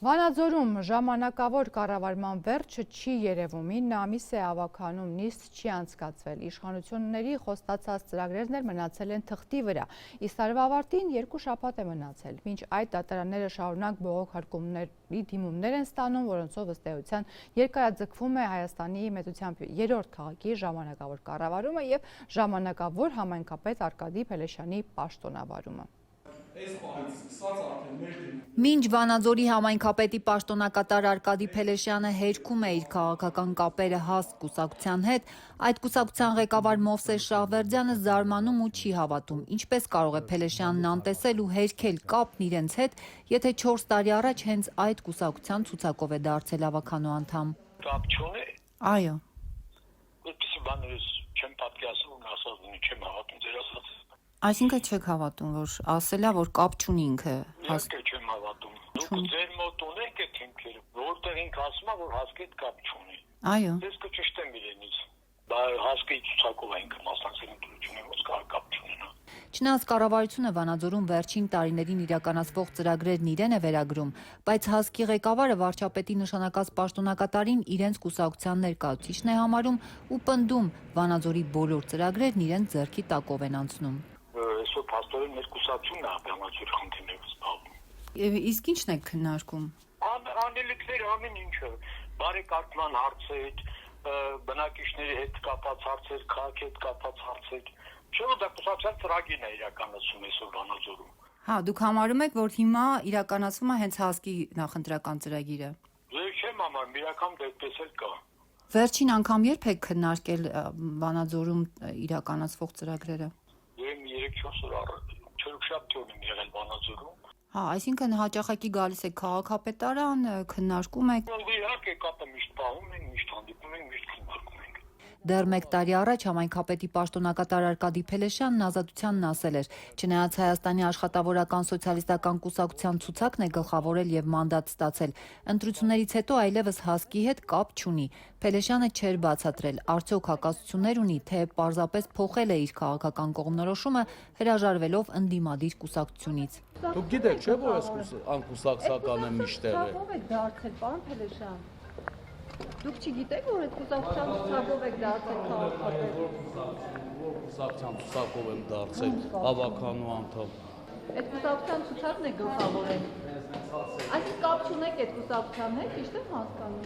Վանաձորում ժամանակավոր կառավարման վերջը չի երևում, 9 ամիս է ավագանում, նիստ չի անցկացվել, իշխանությունների խոստացած ծրագրերն էլ մնացել են թղթի վրա, իսկ տարվա ավարտին 2 շաբաթ է մնացել, մինչ այդ դատարանները շարունակ բողոք հարկումների դիմումներ են ստանում, որոնցով ըստ էության երկարաձգվում է Հայաստանի մեծությամբ 3-րդ քաղաքի ժամանակավոր կառավարումը եւ ժամանակավոր համայնքապետ Արկադի Փելեշյանի պաշտոնավարումը։ Մինչ Վանաձորի համայնքապետի պաշտոնակատար Արկադի Փելեշյանը հերքում է իր քաղաքական կապերը հաստ կուսակցության հետ, այդ կուսակցության ղեկավար Մովսես Շահվերդյանը զարմանում ու չի հավատում, ինչպես կարող է Փելեշյանն անտեսել ու հերքել կապն իրենց հետ, եթե 4 տարի առաջ հենց այդ կուսակցության ցուցակով է դարձել ավականու անդամ։ Կապ չունի։ Այո։ Այդպիսի բաներ չեմ պատկերացնում, ասած չեմ հավատում ձեր ասած։ Այսինքն չեք հավատում, որ ասելա, որ կապ չունի ինքը։ Իհարկե չեմ հավատում։ Դուք ձեր մոտ ունեք այդ հիմքերը, որտեղ ինքը ասում է, որ հասկի հետ կապ չունի։ Այո։ Ես կճշտեմ իրենից։ Դա հասկի ցուցակով է ինքը մասնակցել ընտրություններին, ոսկա կապ չունենա։ Չնայած կառավարությունը Վանաձորում վերջին տարիներին իրականացվող ծրագրերն իրեն է վերագրում, բայց հասկի ղեկավարը վարչապետի նշանակած պաշտոնակատարին իրենց կուսակցության ներկայացուցիչն է համարում ու պնդում Վանաձորի բոլոր ծրագրերն իրենց ձեռքի տակով են անցնում։ Այսօր փաստորեն մեր կուսակցությունն է Վանաձորի խնդիրներով զբաղվում։ Իսկ ի՞նչն եք քննարկում։ Անելիքները ամեն ինչը, բարեկարգման հարցեր, բնակիչների հետ կապված հարցեր, քաղաքի հետ կապված հարցեր։ Չէ՞ որ դա կուսակցության ծրագիրն է իրականացում այսօր Վանաձորում։ Հա, դուք համարում եք, որ հիմա իրականացվում է հենց հասկի նախընտրական ծրագիրը։ Ես չեմ համարում, իրական դեպքեր էլ կա։ Վերջին անգամ երբ եք քննարկել Վանաձորում իրականացվող ծրագրերը։ 3-4 օր չորուքշաբթի օր եմ եղել Վանաձորում։ Հա, այսինքն հաճախակի գալիս եք քաղաքապետարան, քննարկում եք։ Իհարկե կապը միշտ պահում ենք, միշտ հանդիպում ենք, միշտ քննարկում ենք։ Դեռ 1 տարի առաջ համայնքապետի պաշտոնակատար Արկադի Փելեշյանն ազատությանն ասել էր. չնայած Հայաստանի աշխատավորական սոցիալիստական կուսակցության ցուցակն է գլխավորել եւ մանդատ ստացել, ընտրություններից հետո այլևս հասկի հետ կապ չունի։ Փելեշյանը չէր բացատրել, արդյոք հակասություններ ունի, թե պարզապես փոխել է իր քաղաքական կողմնորոշումը, հրաժարվելով ընդդիմադիր կուսակցությունից։ Դուք գիտեք, չէ՞ որ այս անկուսակցական է միշտ եղել։ Ցուցակով եք դարձել, պարոն Փելեշյան։ Դուք չգիտեք, որ այդ կուսակցության ցուցակով եք դարձել քաղաքապետ։ Կուսակցության ցուցակով եմ դարձել հավաքանու անդամ։ Այդ կուսակցության ցուցակն է գլխավորել։ Այսինքն կապ չունեք այդ կուսակցության հետ, ճիշտ եմ հասկանում։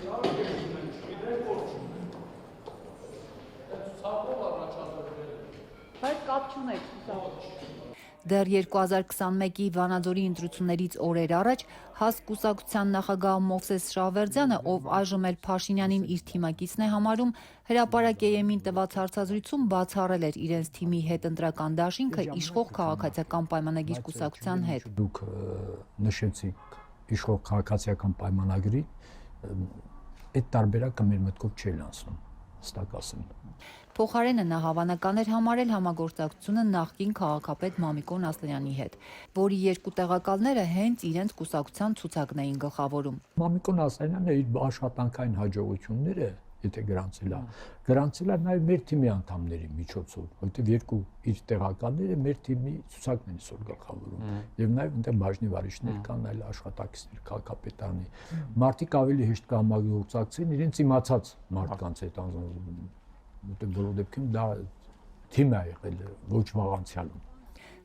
Բայց կապ չունեք կուսակցության։ Դեռ 2021-ի Վանաձորի ընտրություններից օրեր առաջ ՀԱՍ կուսակցության նախագահ Մովսես Շահվերդյանը, ով այժմ էլ Փաշինյանին իր թիմակիցն է համարում, հրապարակ EM-ին տված հարցազրույցում բացառել էր իրենց թիմի հետ ընտրական դաշինքը իշխող քաղաքացիական պայմանագիր կուսակցության հետ։ Դուք նշեցիք իշխող քաղաքացիական պայմանագրի, այդ տարբերակը մեր մտքով չէր անցնում, հստակ ասեմ։ Փոխարենը նա հավանական էր համարել համագործակցությունը նախկին քաղաքապետ Մամիկոն Ասլանյանի հետ, որի երկու տեղակալները հենց իրենց կուսակցության ցուցակն էին գլխավորում։ Մամիկոն Ասլանյանը իր աշխատանքային հաջողությունները, եթե գրանցել է նաև մեր թիմի անդամների միջոցով, որովհետև երկու իր տեղակալները մեր թիմի ցուցակն են այսօր գլխավորում, եւ նաև այնտեղ բաժնի վարիչներ կան, այլ աշխատակիցներ քաղաքապետարանի։ Մարդիկ ավելի հեշտ կհամագործակցեն իրենց իմացած մարդկանց հետ բոլոր դեպքերում դա թիմ է եղել, ոչ վաղանցյալում։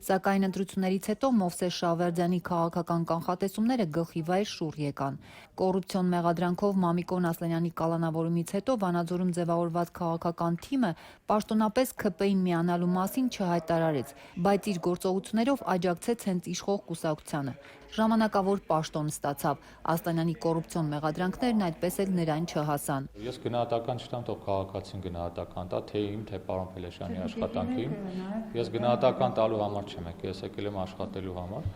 Սակայն ընտրություններից հետո Մովսես Շահվերդյանի քաղաքական կանխատեսումները գլխի վայր շուռ եկան։ Կոռուպցիոն մեղադրանքով Մամիկոն Ասլանյանի կալանավորումից հետո Վանաձորում ձևավորված քաղաքական թիմը պաշտոնապես ՔՊ-ին միանալու մասին չհայտարարեց, բայց իր գործողություններով աջակցեց հենց իշխող կուսակցությանը։ Ժամանակավոր պաշտոն ստացավ։ Ասլանյանի կոռուպցիոն մեղադրանքներն այդպես էլ նրան չհասան։ Ես գնահատական չտամ, թող քաղաքացին գնահատական տա, թե իմ, թե պարոն Փելեշյանի աշխատանքին։ Ես գնահատական տալու համար չեմ եկել, ես եկել եմ աշխատելու համար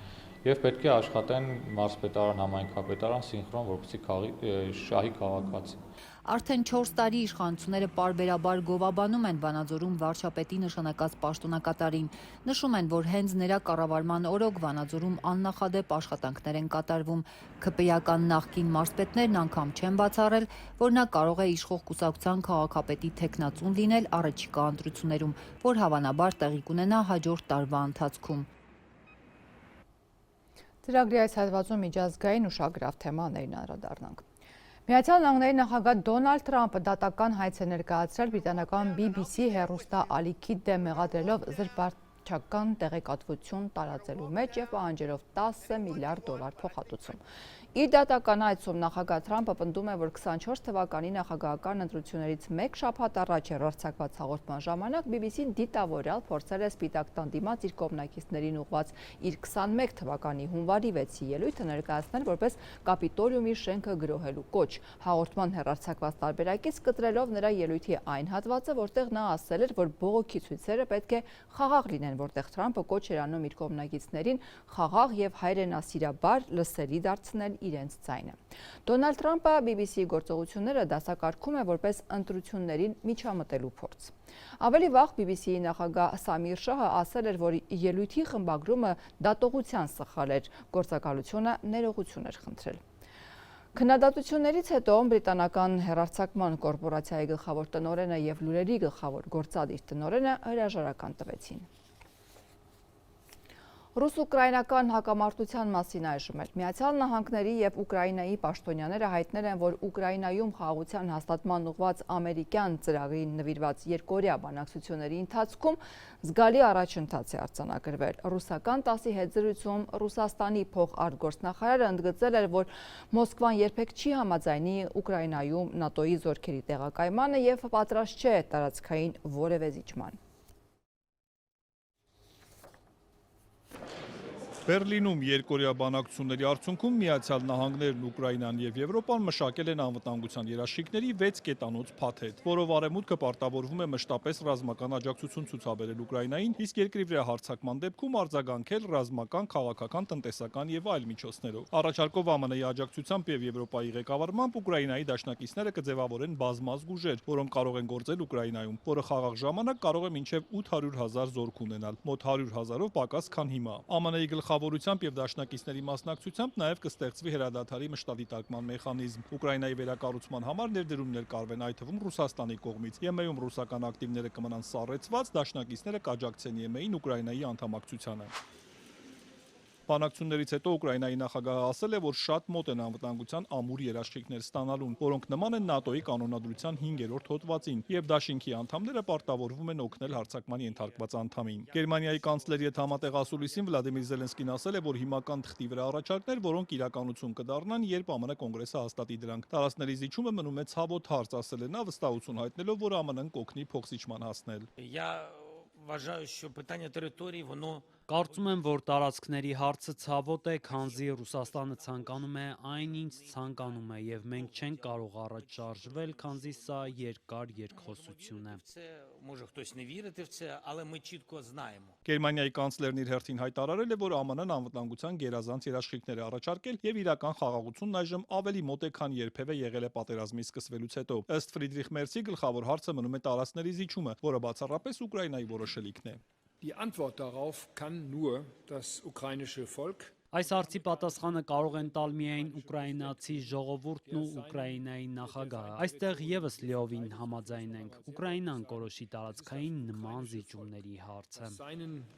եւ պետք է աշխատեն մարզպետարան, համայնքապետարան սինխրոն, որպեսզի շահի քաղաքացի։ Արդեն 4 տարի իշխանությունները պարբերաբար գովաբանում են Վանաձորում վարչապետի նշանակած պաշտոնակատարին։ Նշում են, որ հենց նրա կառավարման օրոք Վանաձորում աննախադեպ աշխատանքներ են կատարվում։ ՔՊ-ական նախկին մարզպետներն անգամ չեն բացառել, որ նա կարող է իշխող կուսակցության քաղաքապետի թեկնածուն լինել առաջիկա ընտրություններում, որ հավանաբար տեղի կունենա հաջորդ տարվա ընթացքում։ Ծրագրի այս հատվածում միջազգային ուշագրավ թեմաներին անդրադառնանք։ Միացյալ Նահանգների նախագահ Դոնալդ Թրամփը դատական հայց է ներկայացրել բրիտանական BBC հեռուստա ալիքի դեմ մեղադրելով զրբարչական տեղեկատվություն տարածելու մեջ եւ պահանջելով $10 միլիարդ փոխհատուցում։ Իր դատական հայցում նախագահ Թրամփը պնդում է, որ 24 թվականի նախագահական ընտրություններից մեկ շաբաթ առաջ հեռարձակված հաղորդման ժամանակ BBC-ն դիտավորյալ փորձել է Սպիտակ տան դիմաց իր կողմնակիցներին ուղղված իր 21 թվականի հունվարի 6-ի ելույթը ներկայացնել որպես Կապիտոլիումի շենքը գրոհելու կոչ։ Հաղորդման հեռարձակված տարբերակից կտրելով նրա ելույթի այն հատվածը, որտեղ նա ասել էր, որ բողոքի ցույցերը պետք է խաղաղ լինեն, որտեղ Թրամփը կոչ էր անում իր կողմնակիցներին խաղաղ եւ հայրենասիրաբար լսելի դարձնել իրենց ձայնը։ Դոնալդ Թրամփը BBC-ի գործողությունները դասակարգում է որպես ընտրություններին միջամտելու փորձ։ Ավելի վաղ BBC-ի նախագահ Սամիր Շահը ասել էր, որ ելույթի խմբագրումը դատողության սխալ էր, գործակալությունը ներողություն էր խնդրել։ Քննադատություններից հետո բրիտանական հեռարձակման կորպորացիայի գլխավոր տնօրենը եւ լուրերի գլխավոր գործադիր տնօրենը հրաժարական տվեցին։ Ռուս-ուկրաինական հակամարտության մասին այժմ էլ Միացյալ Նահանգների եւ Ուկրաինայի պաշտոնյաները հայտնել են, որ Ուկրաինայում խաղաղության հաստատման ուղղված ամերիկյան ծրագրին նվիրված երկօրյա բանակցությունների ընթացքում զգալի առաջընթաց է արձանագրվել։ Ռուսական ՏԱՍ-ի հետ զրույցում Ռուսաստանի փոխարտգործնախարարը ընդգծել էր, որ Մոսկվան երբեք չի համաձայնի Ուկրաինայում ՆԱՏՕ-ի զորքերի տեղակայմանը եւ պատրաստ չէ տարածքային որևէ զիջման։ Բերլինում երկօրյա բանակցությունների արդյունքում Միացյալ Նահանգներն, Ուկրաինան եւ Եվրոպան մշակել են անվտանգության երաշխիքների 6 կետանոց փաթեթ, որով Արևմուտքը պարտավորվում է մշտապես ռազմական աջակցություն ցուցաբերել Ուկրաինային, իսկ երկրի վրա հարձակման դեպքում արձագանքել ռազմական, քաղաքական, տնտեսական եւ այլ միջոցներով։ Առաջարկով ԱՄՆ-ի աջակցությամբ եւ Եվրոպայի ղեկավարմամբ Ուկրաինայի դաշնակիցները կձևավորեն բազմազգ ուժեր, որոնք կարող են գործել Ուկրաինայում, որը խաղաղ ժամանակ կարող է մինչեւ 800,000 զորք ունենալ, մոտ 100,000-ով պակաս, քան հիմա։ ԱՄՆ-ի գլխավորությամբ եւ դաշնակիցների մասնակցությամբ նաեւ կստեղծվի հրադադարի մշտադիտարկման մեխանիզմ։ Ուկրաինայի վերակառուցման համար ներդրումներ կարվեն, այդ թվում Ռուսաստանի կողմից։ ԵՄ-ում ռուսական ակտիվները կմնան սառեցված, դաշնակիցները կաջակցեն ԵՄ-ին Ուկրաինայի անդամակցությանը։ Բանակցություններից հետո Ուկրաինայի նախագահը ասել է, որ շատ մոտ են անվտանգության ամուր երաշխիքներ ստանալուն, որոնք նման են ՆԱՏՕ-ի կանոնադրության 5-րդ հոդվածին, եւ դաշինքի անդամները պարտավորվում են օգնել հարձակման ենթարկված անդամին։ Գերմանիայի կանցլերի հետ համատեղ ասուլիսին Վլադիմիր Զելենսկին ասել է, որ հիմական թղթի վրա առաջարկներ, որոնք իրականություն կդառնան, երբ ԱՄՆ կոնգրեսը հաստատի դրանք։ Տարածքների զիջումը մնում է ցավոտ հարց, ասել է նա, վստահություն հայտնելով, որ ԱՄՆ-ն կօգնի փոխզիջման հասնել։ Կարծում եմ, որ տարածքների հարցը ցավոտ է, քանզի Ռուսաստանը ցանկանում է այն, ինչ ցանկանում է, եւ մենք չենք կարող առաջ շարժվել, քանզի սա երկար երկխոսություն է։ Գերմանիայի կանցլերն իր հերթին հայտարարել է, որ ԱՄՆ-ն անվտանգության գերազանց երաշխիքներ է առաջարկել եւ իրական խաղաղությունն այժմ ավելի մոտ է, քան երբևէ եղել է պատերազմի սկսվելուց հետո։ Ըստ Ֆրիդրիխ Մերցի գլխավոր հարցը մնում է տարածքների զիջումը, որը բացառապես Ուկրաինայի որոշելիքն է։ Die Antwort darauf kann nur das ukrainische Volk. Այս հարցի պատասխանը կարող են տալ միայն ուկրաինացի ժողովուրդն ու Ուկրաինայի նախագահը։ Այստեղ եւս լիովին համաձայն ենք։ Ուկրաինան կորոշի տարածքային նման զիջումների հարցը։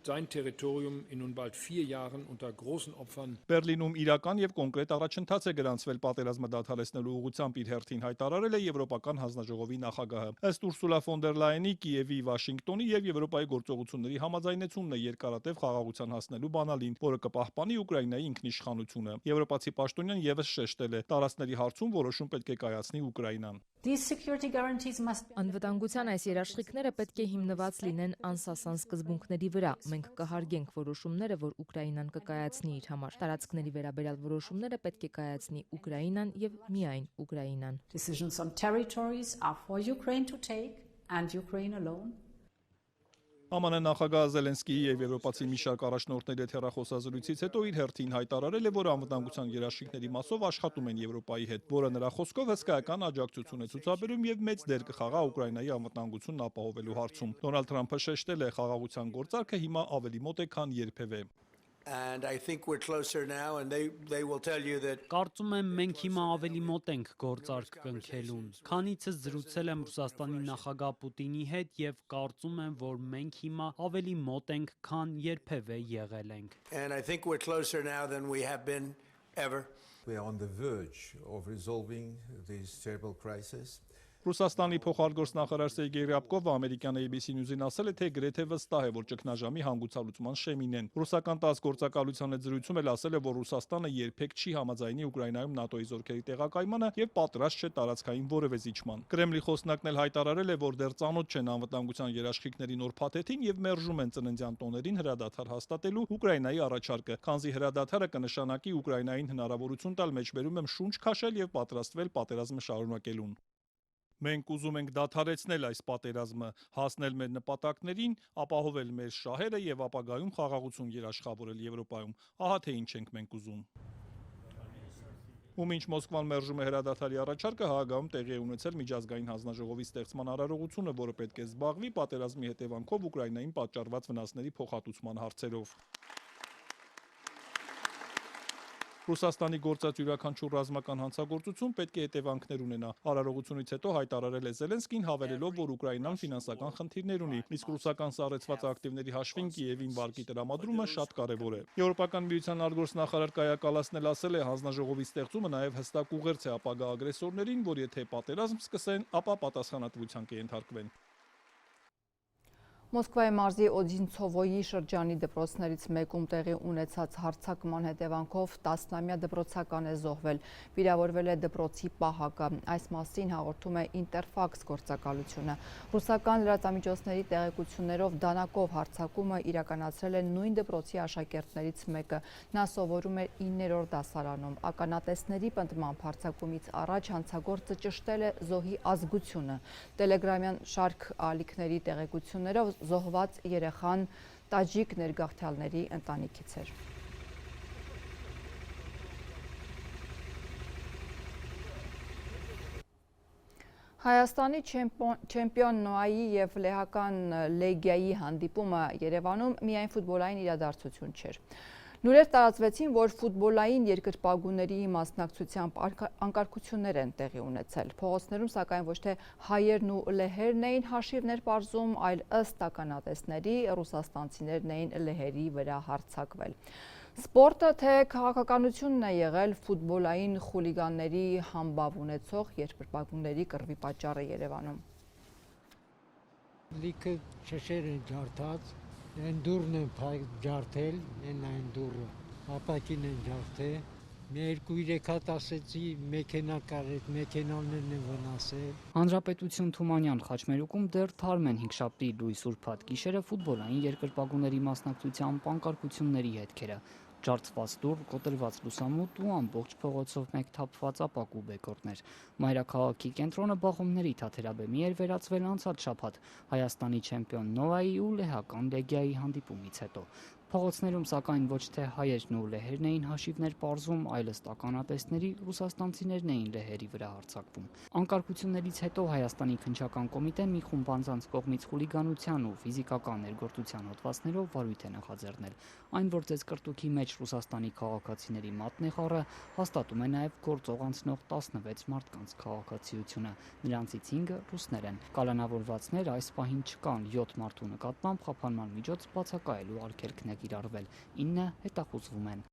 Sein Territorium in nun bald 4 Jahren unter großen Opfern. Բերլինում իրական եւ կոնկրետ առաջընթաց է գրանցվել պատերազմը դադարեցնելու ուղղությամբ իր հերթին հայտարարել է Եվրոպական հանձնաժողովի նախագահը։ Ըստ Ուրսուլա ֆոն դեր Լայենի Կիևի, Վաշինգտոնի եւ Եվրոպայի գործողությունների համաձայնությունն է երկարատև խաղաղության հասնելու բանալին, որը կպահպանի Ուկրաինայի ինքնիշխանությունը։ Եվրոպացի պաշտոնյան եւս շեշտել է, տարածքների հարցում որոշում պետք է կայացնի Ուկրաինան։ Անվտանգության այս երաշխիքները պետք է հիմնված լինեն անսասան սկզբունքների վրա։ Մենք կհարգենք որոշումները, որ Ուկրաինան կկայացնի իր համար։ Տարածքների վերաբերյալ որոշումները պետք է կայացնի Ուկրաինան եւ միայն Ուկրաինան։ Decisions on territories are for Ukraine to take and Ukraine alone. ԱՄՆ նախագահ Զելենսկիի եւ եվրոպացի մի շարք առաջնորդների հետ հեռախոսազրույցից հետո իր հերթին հայտարարել է, որ անվտանգության երաշխիքների մասով աշխատում են Եվրոպայի հետ, որը նրա խոսքով հսկայական աջակցություն է ցուցաբերում եւ մեծ դեր կխաղա Ուկրաինայի անվտանգությունն ապահովելու հարցում։ Դոնալդ Թրամփը շեշտել է, խաղաղության գործարքը հիմա ավելի մոտ է, քան երբևէ։ And I think we're closer now and they will tell you that. Կարծում եմ մենք հիմա ավելի մոտ ենք գործարք կնքելուն։ Քանիցս զրուցել եմ Ռուսաստանի նախագահ Պուտինի հետ եւ կարծում եմ, որ մենք հիմա ավելի մոտ ենք, քան երբևէ եղել ենք։ And I think we're closer now than we have been ever. We are on the verge of resolving this terrible crisis. Ռուսաստանի փոխարգործնախարար Սերգեյ Ռյաբկովը ամերիկյան ABC News-ին ասել է, թե գրեթե վստահ է, որ ճգնաժամի հանգուցալուծման շեմին են։ Ռուսական ՏԱՍՍ գործակալության հետ զրույցում էլ ասել է, որ Ռուսաստանը երբեք չի համաձայնի Ուկրաինայում ՆԱՏՕ-ի զորքերի տեղակայմանը եւ պատրաստ չէ տարածքային որևէ զիջման։ Կրեմլի խոսնակն էլ հայտարարել է, որ դեռ ծանոթ չեն անվտանգության երաշխիքների նոր փաթեթին եւ մերժում են ծննդյան տոներին հրադադար հաստատելու Ուկրաինայի առաջարկը, քանզի հրադադարը կնշանակի Ուկրաինային հնարավորություն տալ մեջբերում եմ շունչ քաշել եւ պատրաստվել պատերազմը շարունակելուն։ Մենք ուզում ենք դադարեցնել այս պատերազմը, հասնել մեր նպատակներին, ապահովել մեր շահերը եւ ապագայում խաղաղություն երաշխավորել Եվրոպայում։ Ահա թե ինչ ենք մենք ուզում։ Ում ինչ Մոսկվան մերժում է հրադադարի առաջարկը, Հաագայում տեղի է ունեցել միջազգային հանձնաժողովի ստեղծման արարողությունը, որը պետք է զբաղվի պատերազմի հետևանքով Ուկրաինային պատճառված վնասների փոխհատուցման հարցերով։ Ռուսաստանի գործած յուրաքանչյուր ռազմական հանցագործություն պետք է հետևանքներ ունենա։ Արարողությունից հետո հայտարարել է Զելենսկին, հավելելով, որ Ուկրաինան ֆինանսական խնդիրներ ունի, իսկ ռուսական սառեցված ակտիվների հաշվին Կիևին վարկի տրամադրումը շատ կարևոր է։ Եվրոպական միության արտգործնախարար Կայա Կալասն էլ ասել է, հանձնաժողովի ստեղծումը նաև հստակ ուղերձ է ապագա ագրեսորներին, որ եթե պատերազմ սկսեն, ապա պատասխանատվության կենթարկվեն։ Մոսկվայի մարզի Օդինցովոյի շրջանի դպրոցներից մեկում տեղի ունեցած հարձակման հետևանքով 10-ամյա դպրոցական է զոհվել, վիրավորվել է դպրոցի պահակը, այս մասին հաղորդում է Ինտերֆաքս գործակալությունը։ Ռուսական լրատվամիջոցների տեղեկություններով դանակով հարձակումը իրականացրել է նույն դպրոցի աշակերտներից մեկը, նա սովորում էր 9-րդ դասարանում, ականատեսների պնդմամբ հարձակումից առաջ հանցագործը ճշտել է զոհի ազգությունը, տելեգրամյան շարք ալիքների տեղեկություններով զոհված երեխան տաջիկ ներգաղթյալների ընտանիքից էր։ Հայաստանի չեմպիոն Նոայի և լեհական Լեգիայի հանդիպումը Երևանում միայն ֆուտբոլային իրադարձություն չէր։ Լուրեր տարածվեցին, որ ֆուտբոլային երկրպագուների մասնակցությամբ անկարգություններ են տեղի ունեցել։ Փողոցներում սակայն ոչ թե հայերն ու լեհերն էին հաշիվներ պարզում, այլ ըստ ականատեսների ռուսաստանցիներն էին լեհերի վրա հարձակվել։ Սպորտը թե քաղաքականությունն է եղել ֆուտբոլային խուլիգանների համբավ ունեցող երկրպագուների կռվի պատճառը Երևանում։ Լիքը շշեր են ջարդած, են դուրն են ջարդել, այն դուրը, ապակին են ջարդել, մի 2-3 հատ ասեցի մեքենա կար, այդ մեքենաներն են վնասել։ Հանրապետություն Թումանյան խաչմերուկում դեռ թարմ են հինգշաբթի լույս ուրբաթ գիշերը ֆուտբոլային երկրպագուների մասնակցությամբ անկարգությունների հետքերը։ Ջարդված դուռ, կոտրված լուսամուտ ու ամբողջ փողոցով մեկ թափված ապակու բեկորներ։ Մայրաքաղաքի կենտրոնը բախումների թաթերաբեմի էր վերածվել անցած շաբաթ Հայաստանի չեմպիոն Նոայի ու լեհական Լեգիայի հանդիպումից հետո։ Փողոցներում սակայն ոչ թե հայերն ու լեհերն էին հաշիվներ պարզում, այլ ըստ ականատեսների ռուսաստանցիներն էին լեհերի վրա հարձակվում։ Անկարգություններից հետո Հայաստանի քննչական կոմիտեն մի խումբ անձանց կողմից խուլիգանության ու ֆիզիկական ներգործության հոդվածներով վարույթ է նախաձեռնել։ Այն, որ ծեծկրտուքի մեջ Ռուսաստանի քաղաքացիների մատն է խառը, հաստատում է նաև գործող անցնող 16 մարդկանց քաղաքացիությունը։ Նրանցից 5-ը ռուսներ են։ Կալանավորվածներ այս պահին չկան, 7 մարդու նկատմամբ խափանման միջոց բացակայելու արգելքն է կիրառվել, 9 հետախուզվում են։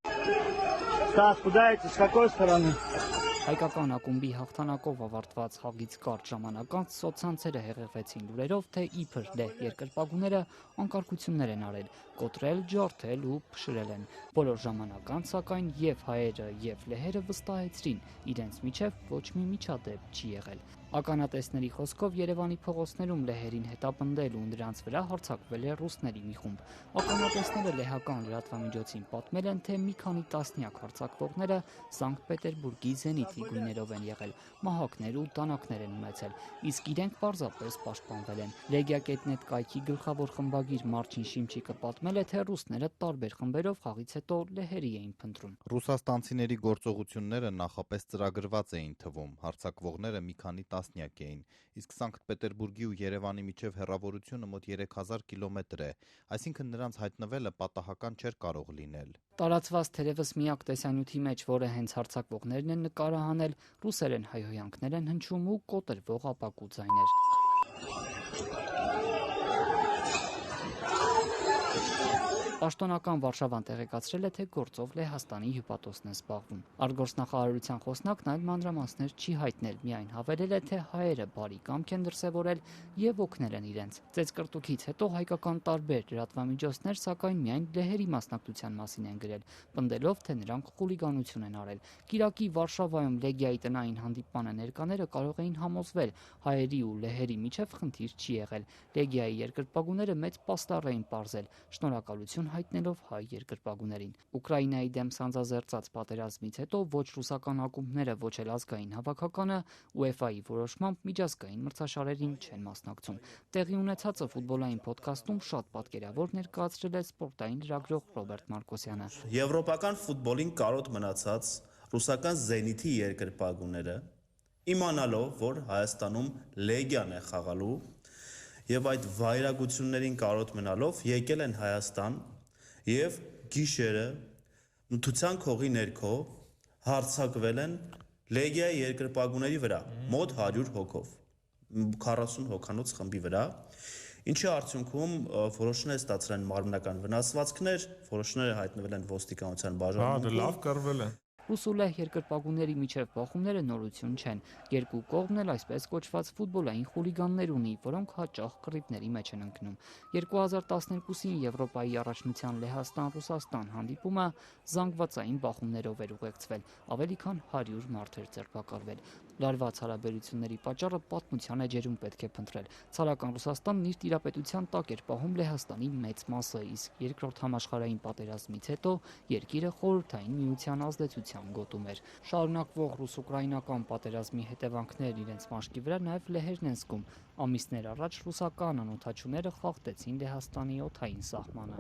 Հայկական ակումբի հաղթանակով ավարտված խաղից կարճ ժամանակ անց սոցցանցերը հեղեղվեցին լուրերով, թե իբր լեհ երկրպագուները անկարգություններ են արել, կոտրել, ջարդել ու փշրել են։ Բոլոր ժամանակ անց սակայն եւ հայերը եւ լեհերը վստահեցրին, իրենց միջև ոչ մի միջադեպ չի եղել։ Ականատեսների խոսքով Երևանի փողոցներում լեհերին հետապնդել ու նրանց վրա հարձակվել է ռուսների մի խումբ։ Ականատեսները լեհական լրատվամիջոցին պատմել են, թե մի քանի տասնյակ հարձակվողները Սանկտ Պետերբուրգի Զենիթի գույներով են եղել, մահակներ ու դանակներ են ունեցել, իսկ իրենք պարզապես պաշտպանվել են։ Legia.net կայքի գլխավոր խմբագիր Մարչին Շիմչիկը պատմել է, թե ռուսները տարբեր խմբերով խաղից հետո լեհերի էին փնտրում։ Ռուսաստանցիների գործողությունները նախապես ծրագրված էին թվում, հարձակվողները մի քանի տասնյակ էին, իսկ Սանկտ Պետերբուրգի ու Երևանի միջև հեռավորությունը մոտ 3000 կիլոմետր է, այսինքն նրանց հայտնվելը պատահական չէր կարող լինել։ Տարածված թերևս միակ տեսանյութի մեջ, որը հենց հարձակվողներն են նկարահանել, ռուսերեն հայհոյանքներ են հնչում ու կոտրվող ապակու ձայներ։ Պաշտոնական Վարշավան տեղեկացրել է, թե գործով Լեհաստանի հյուպատոսն է զբաղվում։ Արտգործնախարարության խոսնակն այլ մանրամասներ չի հայտնել, միայն հավելել է, թե հայերը բարի կամք են դրսևորել եւ օգնել են իրենց։ Ծեծկրտուքից հետո հայկական տարբեր լրատվամիջոցներ սակայն միայն լեհերի մասնակցության մասին են գրել, պնդելով, թե նրանք խուլիգանություն են արել։ Կիրակի Վարշավայում Լեգիայի տնային հանդիպմանը ներկաները կարող էին համոզվել, հայերի ու լեհերի միջև խնդիր չի եղել։ Լեգիայի երկրպագուները մեծ պաստառ էին պարզել, շնորհակալություն հայտնելով հայ երկրպագուներին։ Ուկրաինայի դեմ սանձազերծած պատերազմից հետո ոչ ռուսական ակումբները, ոչ էլ ազգային հավաքականը UEFA-ի որոշմամբ միջազգային մրցաշարերին չեն մասնակցում։ Տեղի ունեցածը ֆուտբոլային ոդքասթում շատ պատկերավոր ներկայացրել է սպորտային լրագրող Ռոբերտ Մարկոսյանը։ Եվրոպական ֆուտբոլին կարոտ մնացած ռուսական Զենիթի երկրպագուները իմանալով, որ Հայաստանում Լեգիան է խաղալու եւ այդ վայրագություններին կարոտ մնալով եկել են Հայաստան եւ գիշերը նութության քողի ներքո հարձակվել են Լեգիայի երկրպագուների վրա մոտ 100 հոգով 40 հոգանոց խմբի վրա, ինչի արդյունքում որոշներ ստացել են մարմնական վնասվածքներ, որոշները հայտնվել են ոստիկանության բաժանում։ Լավ կռվել են։ Ռուս ու լեհ երկրպագուների միջև բախումները նորություն չեն։ Երկու կողմն էլ այսպես կոչված ֆուտբոլային խուլիգաններ ունի, որոնք հաճախ կռիվների մեջ են ընկնում։ 2012-ին Եվրոպայի առաջնության Լեհաստան-Ռուսաստան հանդիպումը զանգվածային բախումներով էր ուղեկցվել, ավելի քան 100 մարդ էր ձերբակալվել։ Լարված հարաբերությունների պատճառը պատմության էջերում պետք է փնտրել։ Ցարական Ռուսաստանն իր տիրապետության տակ էր պահում Լեհաստանի մեծ մասը, իսկ երկրորդ համաշխարհային պատերազմից հետո երկիրը խորհրդային միության ազդեցության գոտում էր։ Շարունակվող ռուս-ուկրաինական պատերազմի հետևանքներն իրենց մաշկի վրա նաև լեհերն են զգում։ Ամիսներ առաջ ռուսական անօդաչուները խախտեցին Լեհաստանի օդային սահմանը։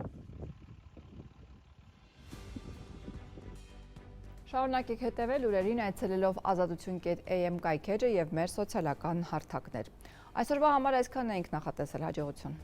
Շարունակեք հետևել լուրերին այցելելով azadutun.am կայքեջը եւ մեր սոցիալական հարթակներ։ Այսօրվա համար այսքանն ենք նախատեսել, հաջողություն։